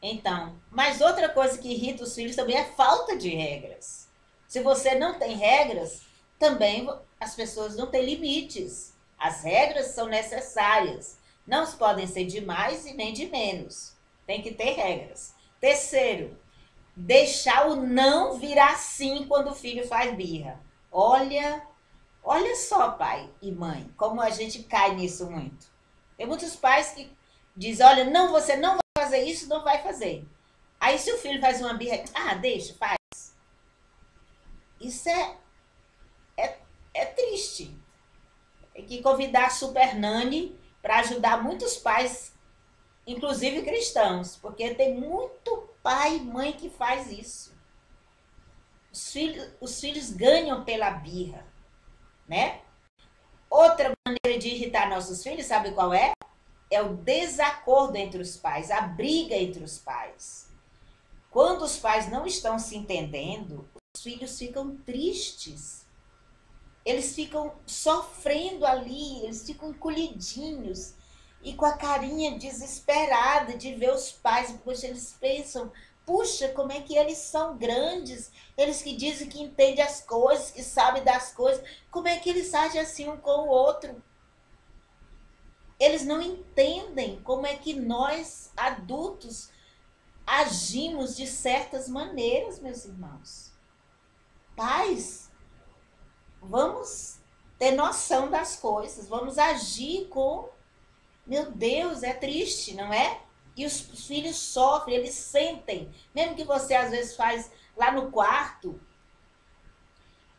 Então, mas outra coisa que irrita os filhos também é falta de regras. Se você não tem regras, também as pessoas não têm limites. As regras são necessárias. Não podem ser de mais e nem de menos. Tem que ter regras. Terceiro, deixar o não virar sim quando o filho faz birra. Olha só, pai e mãe, como a gente cai nisso muito. Tem muitos pais que dizem, olha, não, você não vai fazer isso, não vai fazer. Aí se o filho faz uma birra, deixa, faz. Isso é triste. Tem que convidar a Super Nani para ajudar muitos pais, inclusive cristãos, porque tem muito pai e mãe que faz isso. Os filhos ganham pela birra, né? Outra maneira de irritar nossos filhos, sabe qual é? É o desacordo entre os pais, a briga entre os pais. Quando os pais não estão se entendendo, os filhos ficam tristes. Eles ficam sofrendo ali, eles ficam encolhidinhos e com a carinha desesperada de ver os pais, porque eles pensam, puxa, como é que eles são grandes, eles que dizem que entendem as coisas, que sabem das coisas, como é que eles agem assim um com o outro? Eles não entendem como é que nós, adultos, agimos de certas maneiras, meus irmãos. Pais, vamos ter noção das coisas, vamos agir com... Meu Deus, é triste, não é? E os filhos sofrem, eles sentem. Mesmo que você às vezes faz lá no quarto,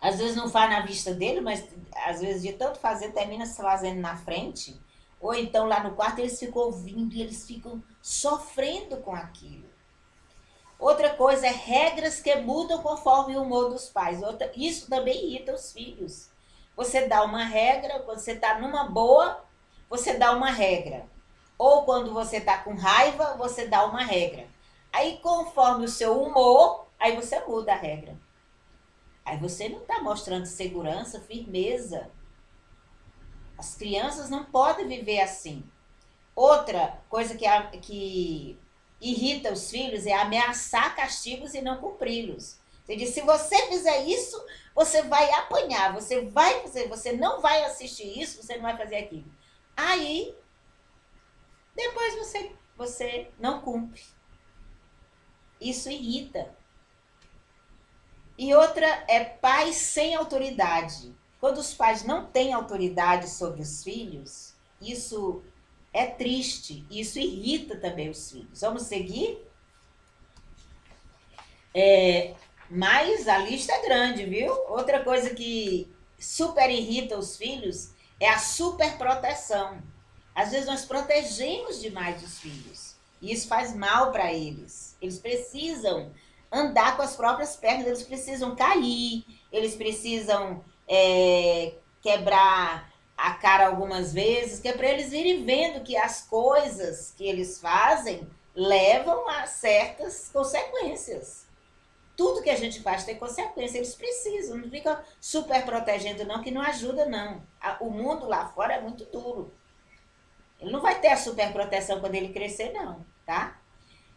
às vezes não faz na vista dele, mas às vezes de tanto fazer, termina se fazendo na frente. Ou então lá no quarto eles ficam ouvindo e eles ficam sofrendo com aquilo. Outra coisa é regras que mudam conforme o humor dos pais. Isso também irrita os filhos. Você dá uma regra, quando você está numa boa, você dá uma regra. Ou quando você está com raiva, você dá uma regra. Aí, conforme o seu humor, aí você muda a regra. Aí você não está mostrando segurança, firmeza. As crianças não podem viver assim. Outra coisa que irrita os filhos é ameaçar castigos e não cumpri-los. Você diz, se você fizer isso, você vai apanhar, você vai fazer, você não vai assistir isso, você não vai fazer aquilo. Aí, depois você não cumpre. Isso irrita. E outra é pais sem autoridade. Quando os pais não têm autoridade sobre os filhos, isso é triste, isso irrita também os filhos. Vamos seguir? Mas a lista é grande, viu? Outra coisa que super irrita os filhos é a superproteção. Às vezes nós protegemos demais os filhos. E isso faz mal para eles. Eles precisam andar com as próprias pernas, eles precisam cair, eles precisam quebrar a cara algumas vezes, que é para eles irem vendo que as coisas que eles fazem levam a certas consequências. Tudo que a gente faz tem consequência, eles precisam, não fica super protegendo não, que não ajuda não. O mundo lá fora é muito duro. Ele não vai ter a super proteção quando ele crescer não, tá?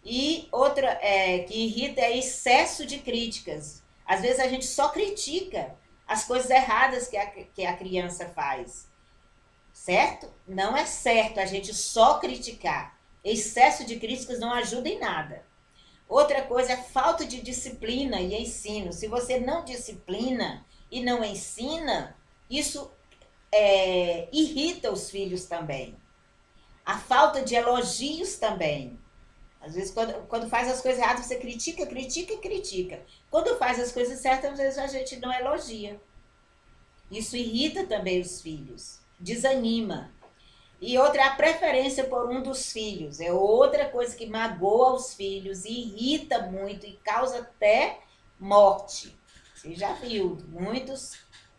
E outra que irrita é excesso de críticas. Às vezes a gente só critica as coisas erradas que a criança faz, certo? Não é certo a gente só criticar. Excesso de críticas não ajuda em nada. Outra coisa é falta de disciplina e ensino. Se você não disciplina e não ensina, isso irrita os filhos também. A falta de elogios também. Às vezes, quando faz as coisas erradas, você critica, critica, critica. Quando faz as coisas certas, às vezes a gente não elogia. Isso irrita também os filhos, desanima. E outra, a preferência por um dos filhos. É outra coisa que magoa os filhos, irrita muito e causa até morte. Você já viu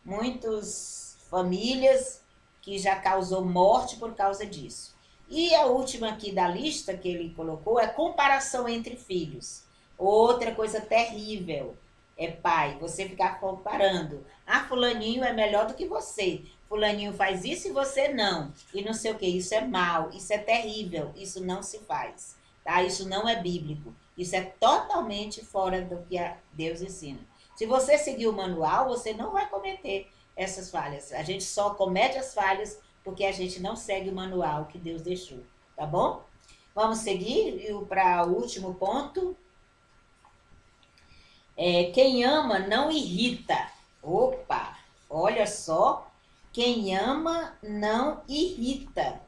muitas famílias que já causou morte por causa disso. E a última aqui da lista que ele colocou é comparação entre filhos. Outra coisa terrível é pai, você ficar comparando. Ah, fulaninho é melhor do que você. Fulaninho faz isso e você não. E não sei o que, isso é mal, isso é terrível, isso não se faz. Tá? Isso não é bíblico. Isso é totalmente fora do que Deus ensina. Se você seguir o manual, você não vai cometer essas falhas. A gente só comete as falhas porque a gente não segue o manual que Deus deixou. Tá bom? Vamos seguir para o último ponto. Quem ama não irrita. Opa, olha só. Quem ama não irrita.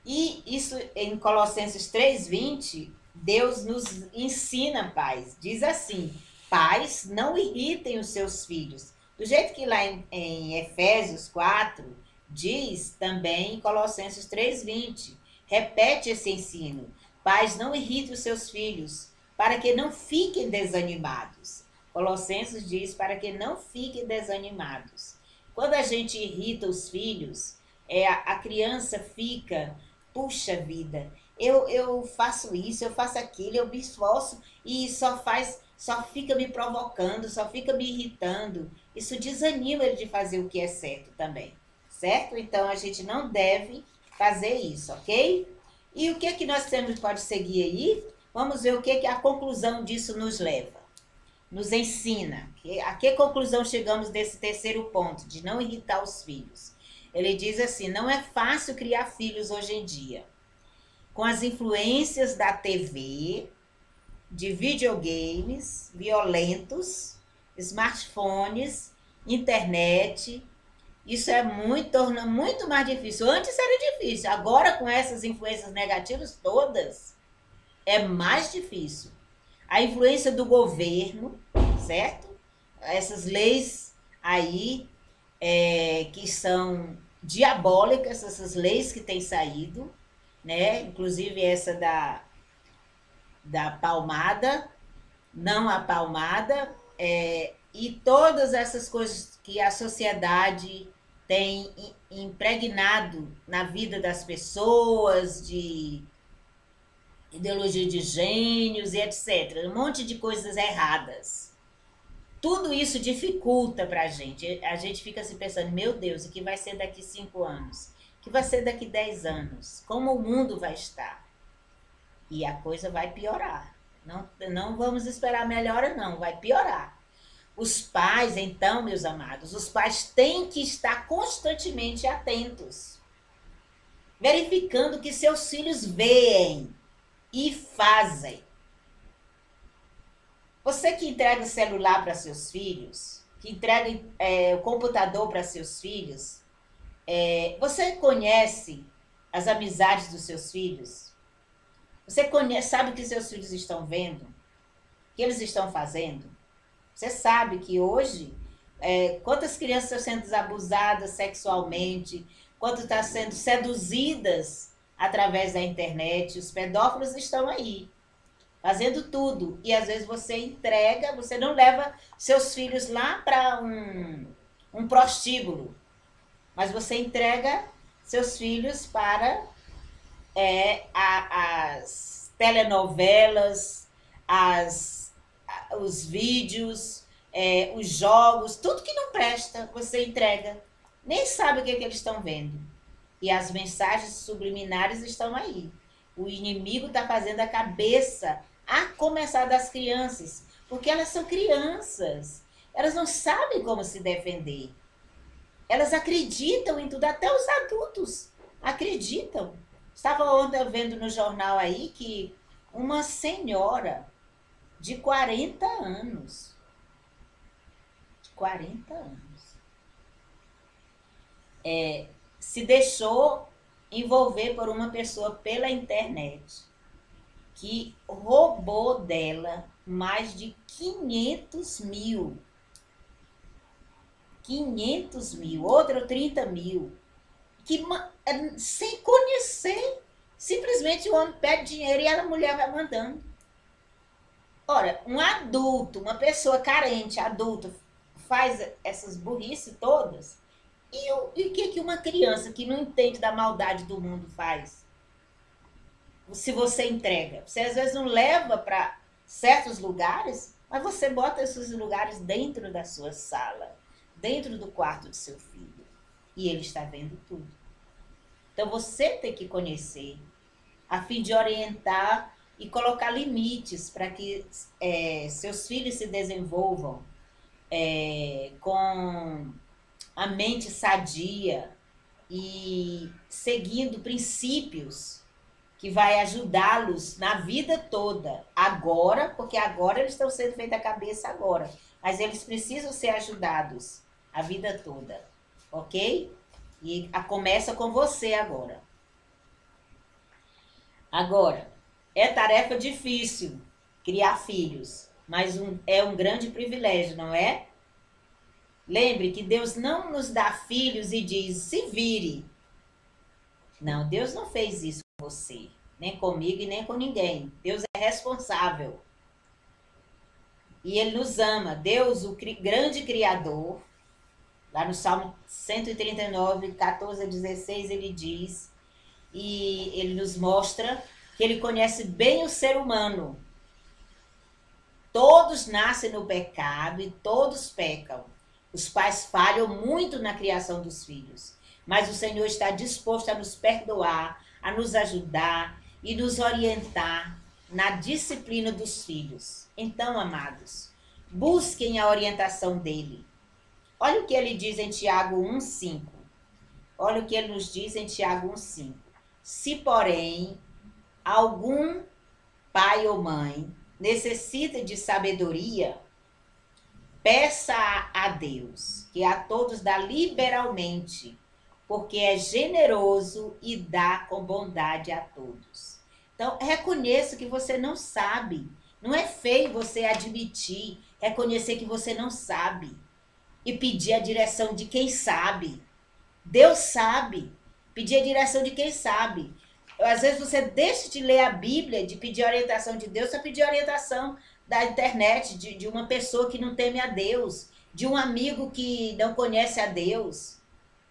E isso em Colossenses 3:20, Deus nos ensina, pais. Diz assim: pais, não irritem os seus filhos. Do jeito que lá em Efésios 4 diz também em Colossenses 3:20. Repete esse ensino. Pais, não irritem os seus filhos, para que não fiquem desanimados. Colossenses diz para que não fiquem desanimados. Quando a gente irrita os filhos, a criança fica, puxa vida, eu faço isso, eu faço aquilo, eu me esforço e só fica me provocando, só fica me irritando. Isso desanima ele de fazer o que é certo também, certo? Então a gente não deve fazer isso, ok? E o que nós temos, pode seguir aí? Vamos ver o que a conclusão disso nos leva. Nos ensina. A que conclusão chegamos desse terceiro ponto, de não irritar os filhos? Ele diz assim, não é fácil criar filhos hoje em dia. Com as influências da TV, de videogames violentos, smartphones, internet, isso torna muito mais difícil. Antes era difícil, agora com essas influências negativas todas, é mais difícil. A influência do governo, certo? Essas leis aí que são diabólicas, essas leis que têm saído, né? Inclusive essa da palmada, não a palmada, e todas essas coisas que a sociedade tem impregnado na vida das pessoas, de ideologia de gênios e etc. Um monte de coisas erradas. Tudo isso dificulta para a gente. A gente fica assim pensando, meu Deus, o que vai ser daqui 5 anos? O que vai ser daqui 10 anos? Como o mundo vai estar? E a coisa vai piorar. Não vamos esperar melhora, não. Vai piorar. Os pais, então, meus amados, os pais têm que estar constantemente atentos, verificando que seus filhos veem e fazem. Você que entrega o celular para seus filhos, que entrega o computador para seus filhos, você conhece as amizades dos seus filhos? Você sabe o que seus filhos estão vendo? O que eles estão fazendo? Você sabe que hoje, quantas crianças estão sendo abusadas sexualmente, quantas estão sendo seduzidas através da internet, os pedófilos estão aí, fazendo tudo. E às vezes você entrega, você não leva seus filhos lá para um prostíbulo, mas você entrega seus filhos para as telenovelas, os vídeos, os jogos, tudo que não presta, você entrega. Nem sabe o que eles estão vendo. E as mensagens subliminares estão aí. O inimigo está fazendo a cabeça, a começar das crianças, porque elas são crianças. Elas não sabem como se defender. Elas acreditam em tudo, até os adultos acreditam. Estava ontem vendo no jornal aí que uma senhora de 40 anos. De 40 anos. Se deixou envolver por uma pessoa pela internet que roubou dela mais de 500 mil. 500 mil, outro 30 mil. Sem conhecer. Simplesmente o homem pede dinheiro e a mulher vai mandando. Ora, um adulto, uma pessoa carente, adulto, faz essas burrices todas. E o que uma criança que não entende da maldade do mundo faz? Se você entrega. Você às vezes não leva para certos lugares, mas você bota esses lugares dentro da sua sala, dentro do quarto do seu filho. E ele está vendo tudo. Então você tem que conhecer, a fim de orientar e colocar limites para que seus filhos se desenvolvam com a mente sadia e seguindo princípios que vai ajudá-los na vida toda. Agora, porque agora eles estão sendo feitos a cabeça agora, mas eles precisam ser ajudados a vida toda, ok? E começa com você agora. Agora, é tarefa difícil criar filhos, mas é um grande privilégio, não é? Lembre que Deus não nos dá filhos e diz, se vire. Não, Deus não fez isso com você, nem comigo e nem com ninguém. Deus é responsável. E Ele nos ama. Deus, o grande Criador, lá no Salmo 139, 14 a 16, ele diz, e ele nos mostra que ele conhece bem o ser humano. Todos nascem no pecado e todos pecam. Os pais falham muito na criação dos filhos, mas o Senhor está disposto a nos perdoar, a nos ajudar e nos orientar na disciplina dos filhos. Então, amados, busquem a orientação dele. Olha o que ele diz em Tiago 1,5. Olha o que ele nos diz em Tiago 1,5. Se, porém, algum pai ou mãe necessita de sabedoria, peça a Deus, que a todos dá liberalmente, porque é generoso e dá com bondade a todos. Então, reconheça que você não sabe. Não é feio você admitir, reconhecer que você não sabe e pedir a direção de quem sabe. Deus sabe. Pedir a direção de quem sabe. Às vezes você deixa de ler a Bíblia, de pedir a orientação de Deus, para pedir a orientação da internet, de uma pessoa que não teme a Deus, de um amigo que não conhece a Deus.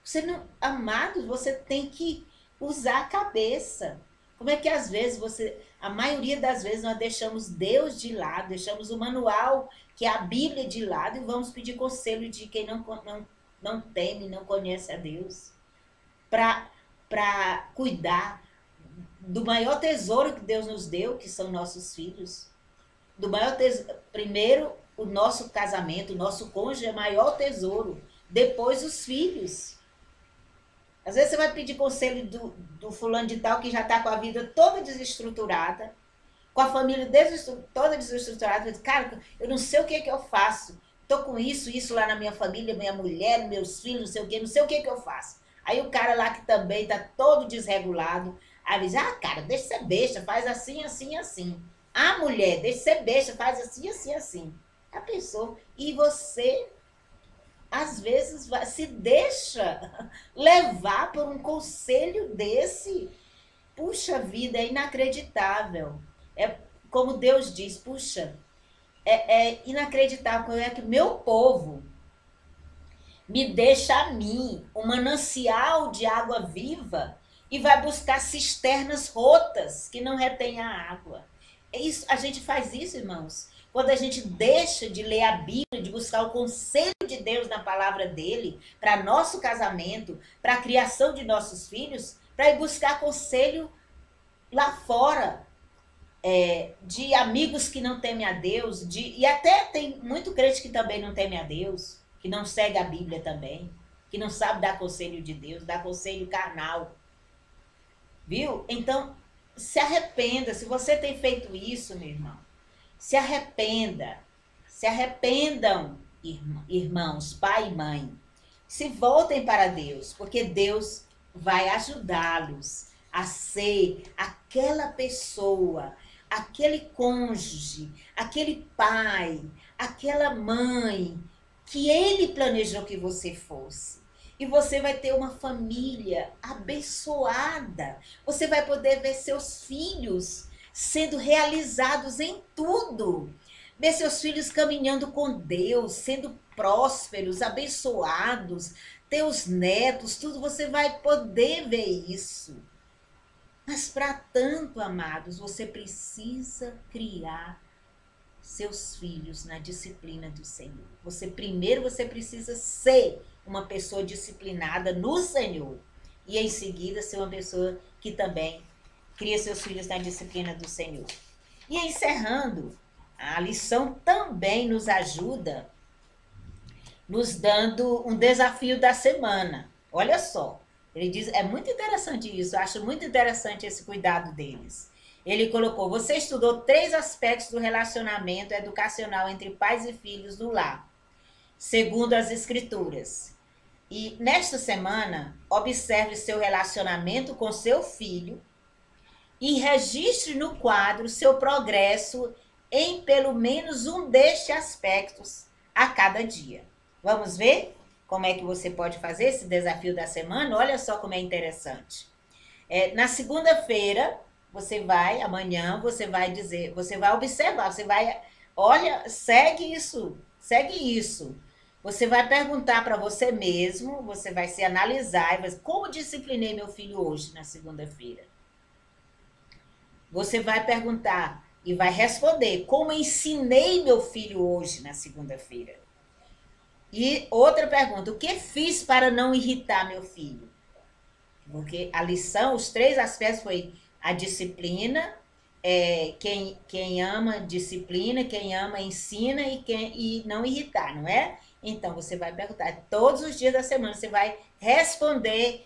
Você não, amados, você tem que usar a cabeça. Como é que às vezes a maioria das vezes nós deixamos Deus de lado, deixamos o manual, que é a Bíblia, de lado, e vamos pedir conselho de quem não teme, não conhece a Deus, para cuidar do maior tesouro que Deus nos deu, que são nossos filhos. Do maior tesouro, primeiro o nosso casamento, o nosso cônjuge é o maior tesouro, depois os filhos. Às vezes você vai pedir conselho do fulano de tal que já está com a vida toda desestruturada, com a família toda desestruturada. Cara, eu não sei o que eu faço. Estou com isso lá na minha família, minha mulher, meus filhos, não sei o que eu faço. Aí o cara lá que também está todo desregulado, aí diz, cara, deixa ser besta, faz assim, assim, assim. A mulher, deixa ser besta, faz assim, assim, assim. A pessoa, e você às vezes se deixa levar por um conselho desse. Puxa vida, é inacreditável. É como Deus diz, puxa, é inacreditável como é que meu povo me deixa a mim um manancial de água viva e vai buscar cisternas rotas que não retêm a água. Isso, a gente faz isso, irmãos, quando a gente deixa de ler a Bíblia, de buscar o conselho de Deus na palavra dele, para nosso casamento, para a criação de nossos filhos, para ir buscar conselho lá fora, de amigos que não temem a Deus, e até tem muito crente que também não teme a Deus, que não segue a Bíblia também, que não sabe dar conselho de Deus, dá conselho carnal. Viu? Então, se arrependa. Se você tem feito isso, meu irmão, Se arrependa. Se arrependam, irmãos, pai e mãe. Se voltem para Deus, porque Deus vai ajudá-los a ser aquela pessoa, aquele cônjuge, aquele pai, aquela mãe que Ele planejou que você fosse. E você vai ter uma família abençoada. Você vai poder ver seus filhos sendo realizados em tudo. Ver seus filhos caminhando com Deus, sendo prósperos, abençoados, ter os netos, tudo, você vai poder ver isso. Mas para tanto, amados, você precisa criar seus filhos na disciplina do Senhor. Primeiro você precisa ser uma pessoa disciplinada no Senhor. E em seguida ser uma pessoa que também cria seus filhos na disciplina do Senhor. E encerrando, a lição também nos ajuda, nos dando um desafio da semana. Olha só, ele diz, é muito interessante isso, eu acho muito interessante esse cuidado deles. Ele colocou, você estudou 3 aspectos do relacionamento educacional entre pais e filhos no lar, segundo as escrituras. E nesta semana, observe seu relacionamento com seu filho e registre no quadro seu progresso em pelo menos um destes aspectos a cada dia. Vamos ver como é que você pode fazer esse desafio da semana? Olha só como é interessante. Na segunda-feira, amanhã, você vai dizer, você vai observar, olha, segue isso. Você vai perguntar para você mesmo, você vai se analisar, como disciplinei meu filho hoje, na segunda-feira? Você vai perguntar e vai responder, como ensinei meu filho hoje, na segunda-feira? E outra pergunta, o que fiz para não irritar meu filho? Porque a lição, os 3 aspectos foi a disciplina, quem ama disciplina, quem ama ensina e não irritar, não é? Então, você vai perguntar, todos os dias da semana, você vai responder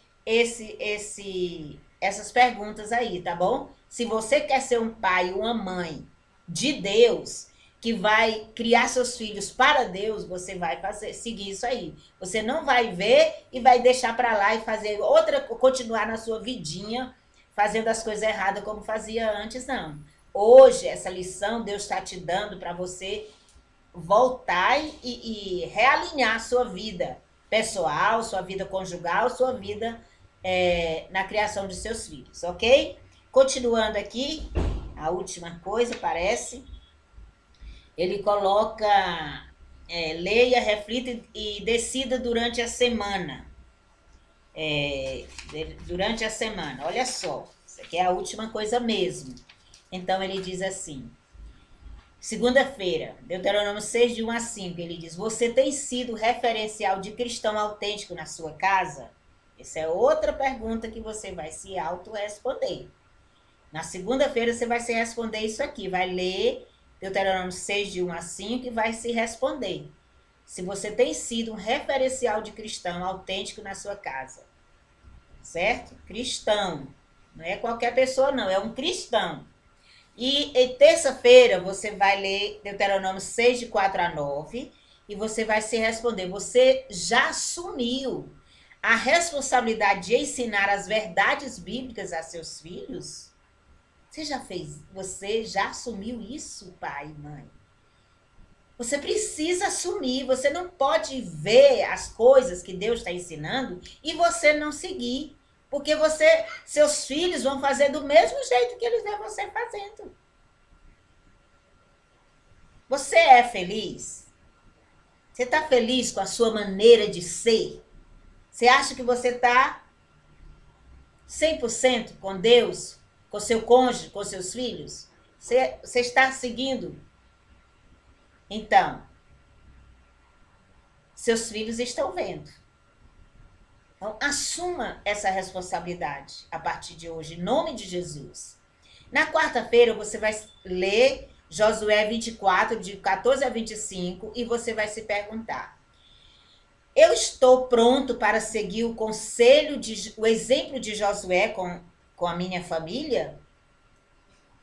essas perguntas aí, tá bom? Se você quer ser um pai ou uma mãe de Deus, que vai criar seus filhos para Deus, você vai seguir isso aí. Você não vai ver e vai deixar para lá e fazer continuar na sua vidinha, fazendo as coisas erradas como fazia antes, não. Hoje, essa lição Deus está te dando para você voltar e realinhar a sua vida pessoal, sua vida conjugal, sua vida na criação de seus filhos, ok? Continuando aqui, a última coisa, parece, ele coloca, leia, reflita e decida durante a semana. Durante a semana, olha só, isso aqui é a última coisa mesmo. Então, ele diz assim, segunda-feira, Deuteronômio 6, de 1 a 5, ele diz, você tem sido referencial de cristão autêntico na sua casa? Essa é outra pergunta que você vai se auto-responder. Na segunda-feira, você vai se responder isso aqui, vai ler Deuteronômio 6, de 1 a 5, e vai se responder. Se você tem sido um referencial de cristão autêntico na sua casa. Certo? Cristão. Não é qualquer pessoa, não. É um cristão. E terça-feira, você vai ler Deuteronômio 6, de 4 a 9, e você vai se responder. Você já assumiu a responsabilidade de ensinar as verdades bíblicas a seus filhos? Você já assumiu isso, pai e mãe? Você precisa assumir, você não pode ver as coisas que Deus está ensinando e você não seguir. Porque seus filhos vão fazer do mesmo jeito que eles veem você fazendo. Você é feliz? Você está feliz com a sua maneira de ser? Você acha que você está 100% com Deus, com seu cônjuge, com seus filhos? Você está seguindo? Então, seus filhos estão vendo. Então, assuma essa responsabilidade a partir de hoje, em nome de Jesus. Na quarta-feira, você vai ler Josué 24, de 14 a 25, e você vai se perguntar, eu estou pronto para seguir o exemplo de Josué com a minha família?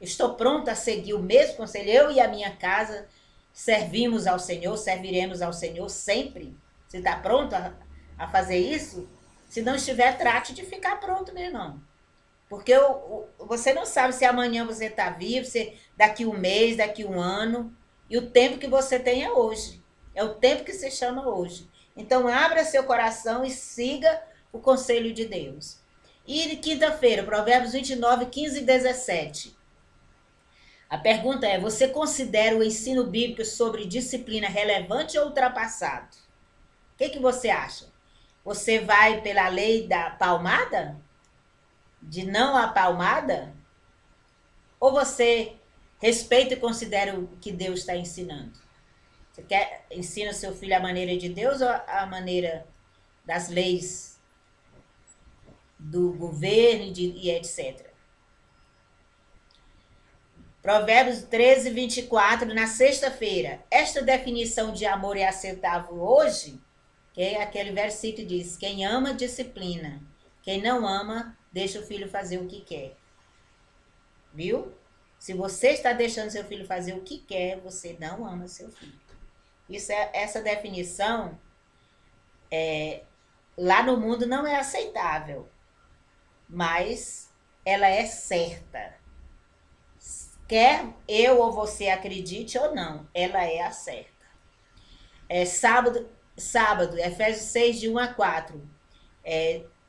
Estou pronta a seguir o mesmo conselho. Eu e a minha casa servimos ao Senhor, serviremos ao Senhor sempre. Você está pronto a fazer isso? Se não estiver, trate de ficar pronto, meu irmão. Porque você não sabe se amanhã você está vivo, se daqui um mês, daqui um ano. E o tempo que você tem é hoje. É o tempo que se chama hoje. Então, abra seu coração e siga o conselho de Deus. E quinta-feira, Provérbios 29, 15 e 17. A pergunta é: você considera o ensino bíblico sobre disciplina relevante ou ultrapassado? O que você acha? Você vai pela lei da palmada? De não a palmada? Ou você respeita e considera o que Deus está ensinando? Você ensina seu filho a maneira de Deus ou a maneira das leis do governo e etc. Provérbios 13, 24, na sexta-feira. Esta definição de amor é aceitável hoje? Que é aquele versículo que diz: quem ama, disciplina. Quem não ama, deixa o filho fazer o que quer. Viu? Se você está deixando seu filho fazer o que quer, você não ama seu filho. Essa definição lá no mundo não é aceitável, mas ela é certa. Quer eu ou você acredite ou não, ela é a certa. Sábado, Efésios 6, de 1 a 4.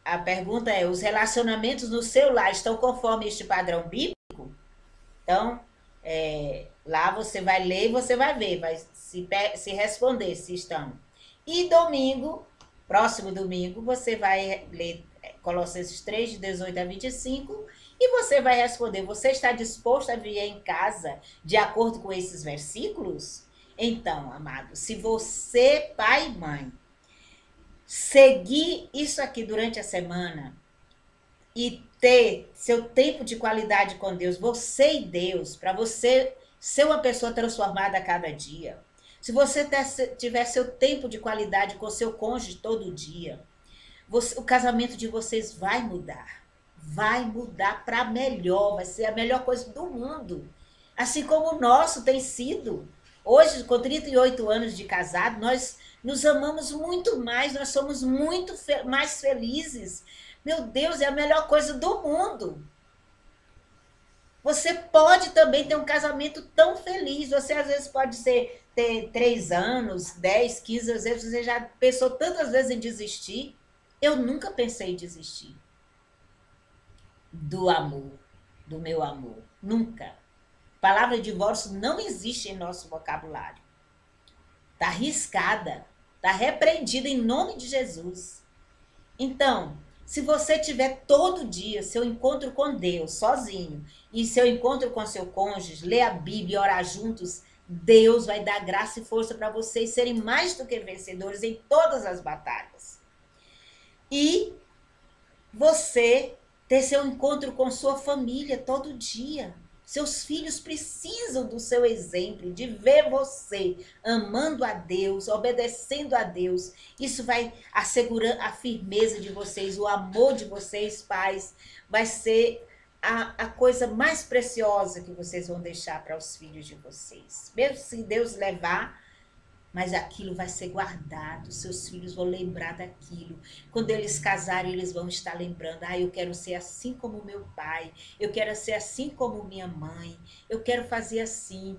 A pergunta é: os relacionamentos no seu lar estão conforme este padrão bíblico? Então, lá você vai ler e você vai ver, vai se responder se estão. E domingo, próximo domingo, você vai ler Colossenses 3, de 18 a 25, e você vai responder: você está disposto a viver em casa de acordo com esses versículos? Então, amado, se você, pai e mãe, seguir isso aqui durante a semana e ter seu tempo de qualidade com Deus, você e Deus, para você ser uma pessoa transformada a cada dia, se você tiver seu tempo de qualidade com seu cônjuge todo dia, o casamento de vocês vai mudar para melhor, vai ser a melhor coisa do mundo, assim como o nosso tem sido. Hoje, com 38 anos de casado, nós nos amamos muito mais, nós somos muito mais felizes. Meu Deus, é a melhor coisa do mundo. Você pode também ter um casamento tão feliz. Você às vezes pode ter 3 anos, 10, 15, às vezes você já pensou tantas vezes em desistir. Eu nunca pensei em desistir do amor, do meu amor. Nunca. A palavra divórcio não existe em nosso vocabulário. Está arriscada, está repreendida em nome de Jesus. Então, se você tiver todo dia seu encontro com Deus, sozinho, e seu encontro com seu cônjuge, ler a Bíblia e orar juntos, Deus vai dar graça e força para vocês serem mais do que vencedores em todas as batalhas. E você ter seu encontro com sua família todo dia. Seus filhos precisam do seu exemplo, de ver você amando a Deus, obedecendo a Deus. Isso vai assegurar a firmeza de vocês, o amor de vocês, pais. Vai ser a coisa mais preciosa que vocês vão deixar para os filhos de vocês. Mesmo se Deus levar, mas aquilo vai ser guardado, seus filhos vão lembrar daquilo. Quando eles casarem, eles vão estar lembrando: eu quero ser assim como meu pai, eu quero ser assim como minha mãe, eu quero fazer assim,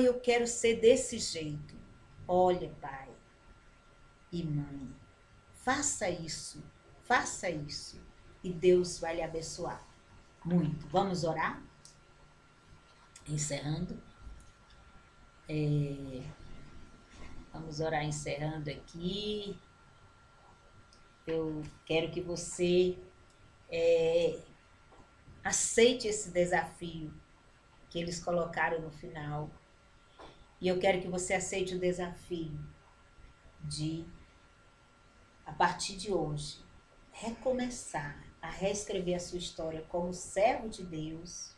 eu quero ser desse jeito. Olha, pai e mãe, faça isso, e Deus vai lhe abençoar muito. Vamos orar? Encerrando. Vamos orar encerrando aqui. Eu quero que você aceite esse desafio que eles colocaram no final. E eu quero que você aceite o desafio de, a partir de hoje, recomeçar a reescrever a sua história como servo de Deus.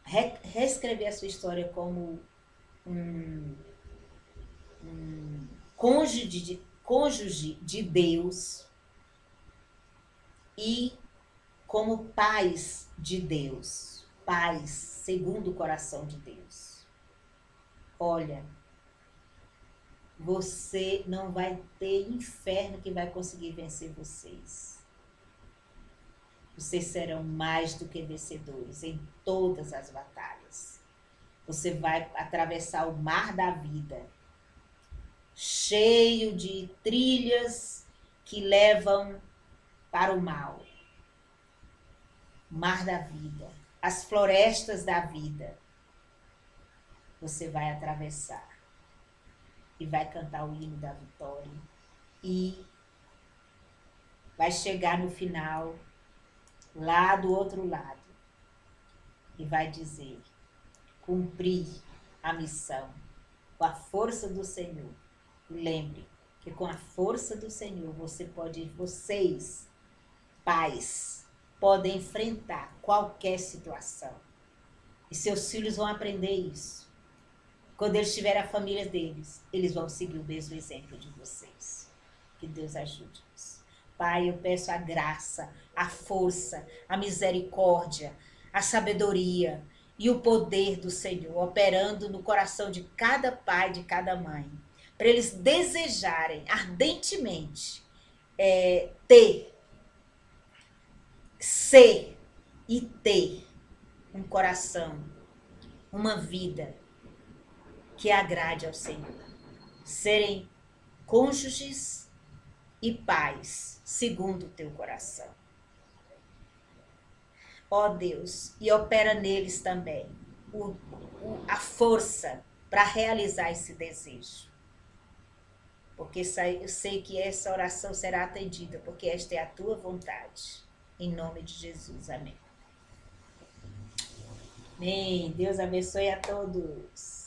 Reescrever a sua história como um cônjuge de Deus e como pais de Deus, pais segundo o coração de Deus. Olha, você não vai ter inferno que vai conseguir vencer vocês. Vocês serão mais do que vencedores em todas as batalhas. Você vai atravessar o mar da vida, cheio de trilhas que levam para o mal. Mar da vida, as florestas da vida. Você vai atravessar e vai cantar o hino da vitória e vai chegar no final, lá do outro lado, e vai dizer: cumpri a missão com a força do Senhor. E lembre que com a força do Senhor vocês, pais, podem enfrentar qualquer situação. E seus filhos vão aprender isso. Quando eles tiverem a família deles, eles vão seguir o mesmo exemplo de vocês. Que Deus ajude-nos. Pai, eu peço a graça, a força, a misericórdia, a sabedoria e o poder do Senhor operando no coração de cada pai, de cada mãe, para eles desejarem ardentemente ser e ter um coração, uma vida que agrade ao Senhor. Serem cônjuges e pais segundo o teu coração. Ó Deus, e opera neles também a força para realizar esse desejo. Porque eu sei que essa oração será atendida, porque esta é a tua vontade. Em nome de Jesus, amém. Amém. Deus abençoe a todos.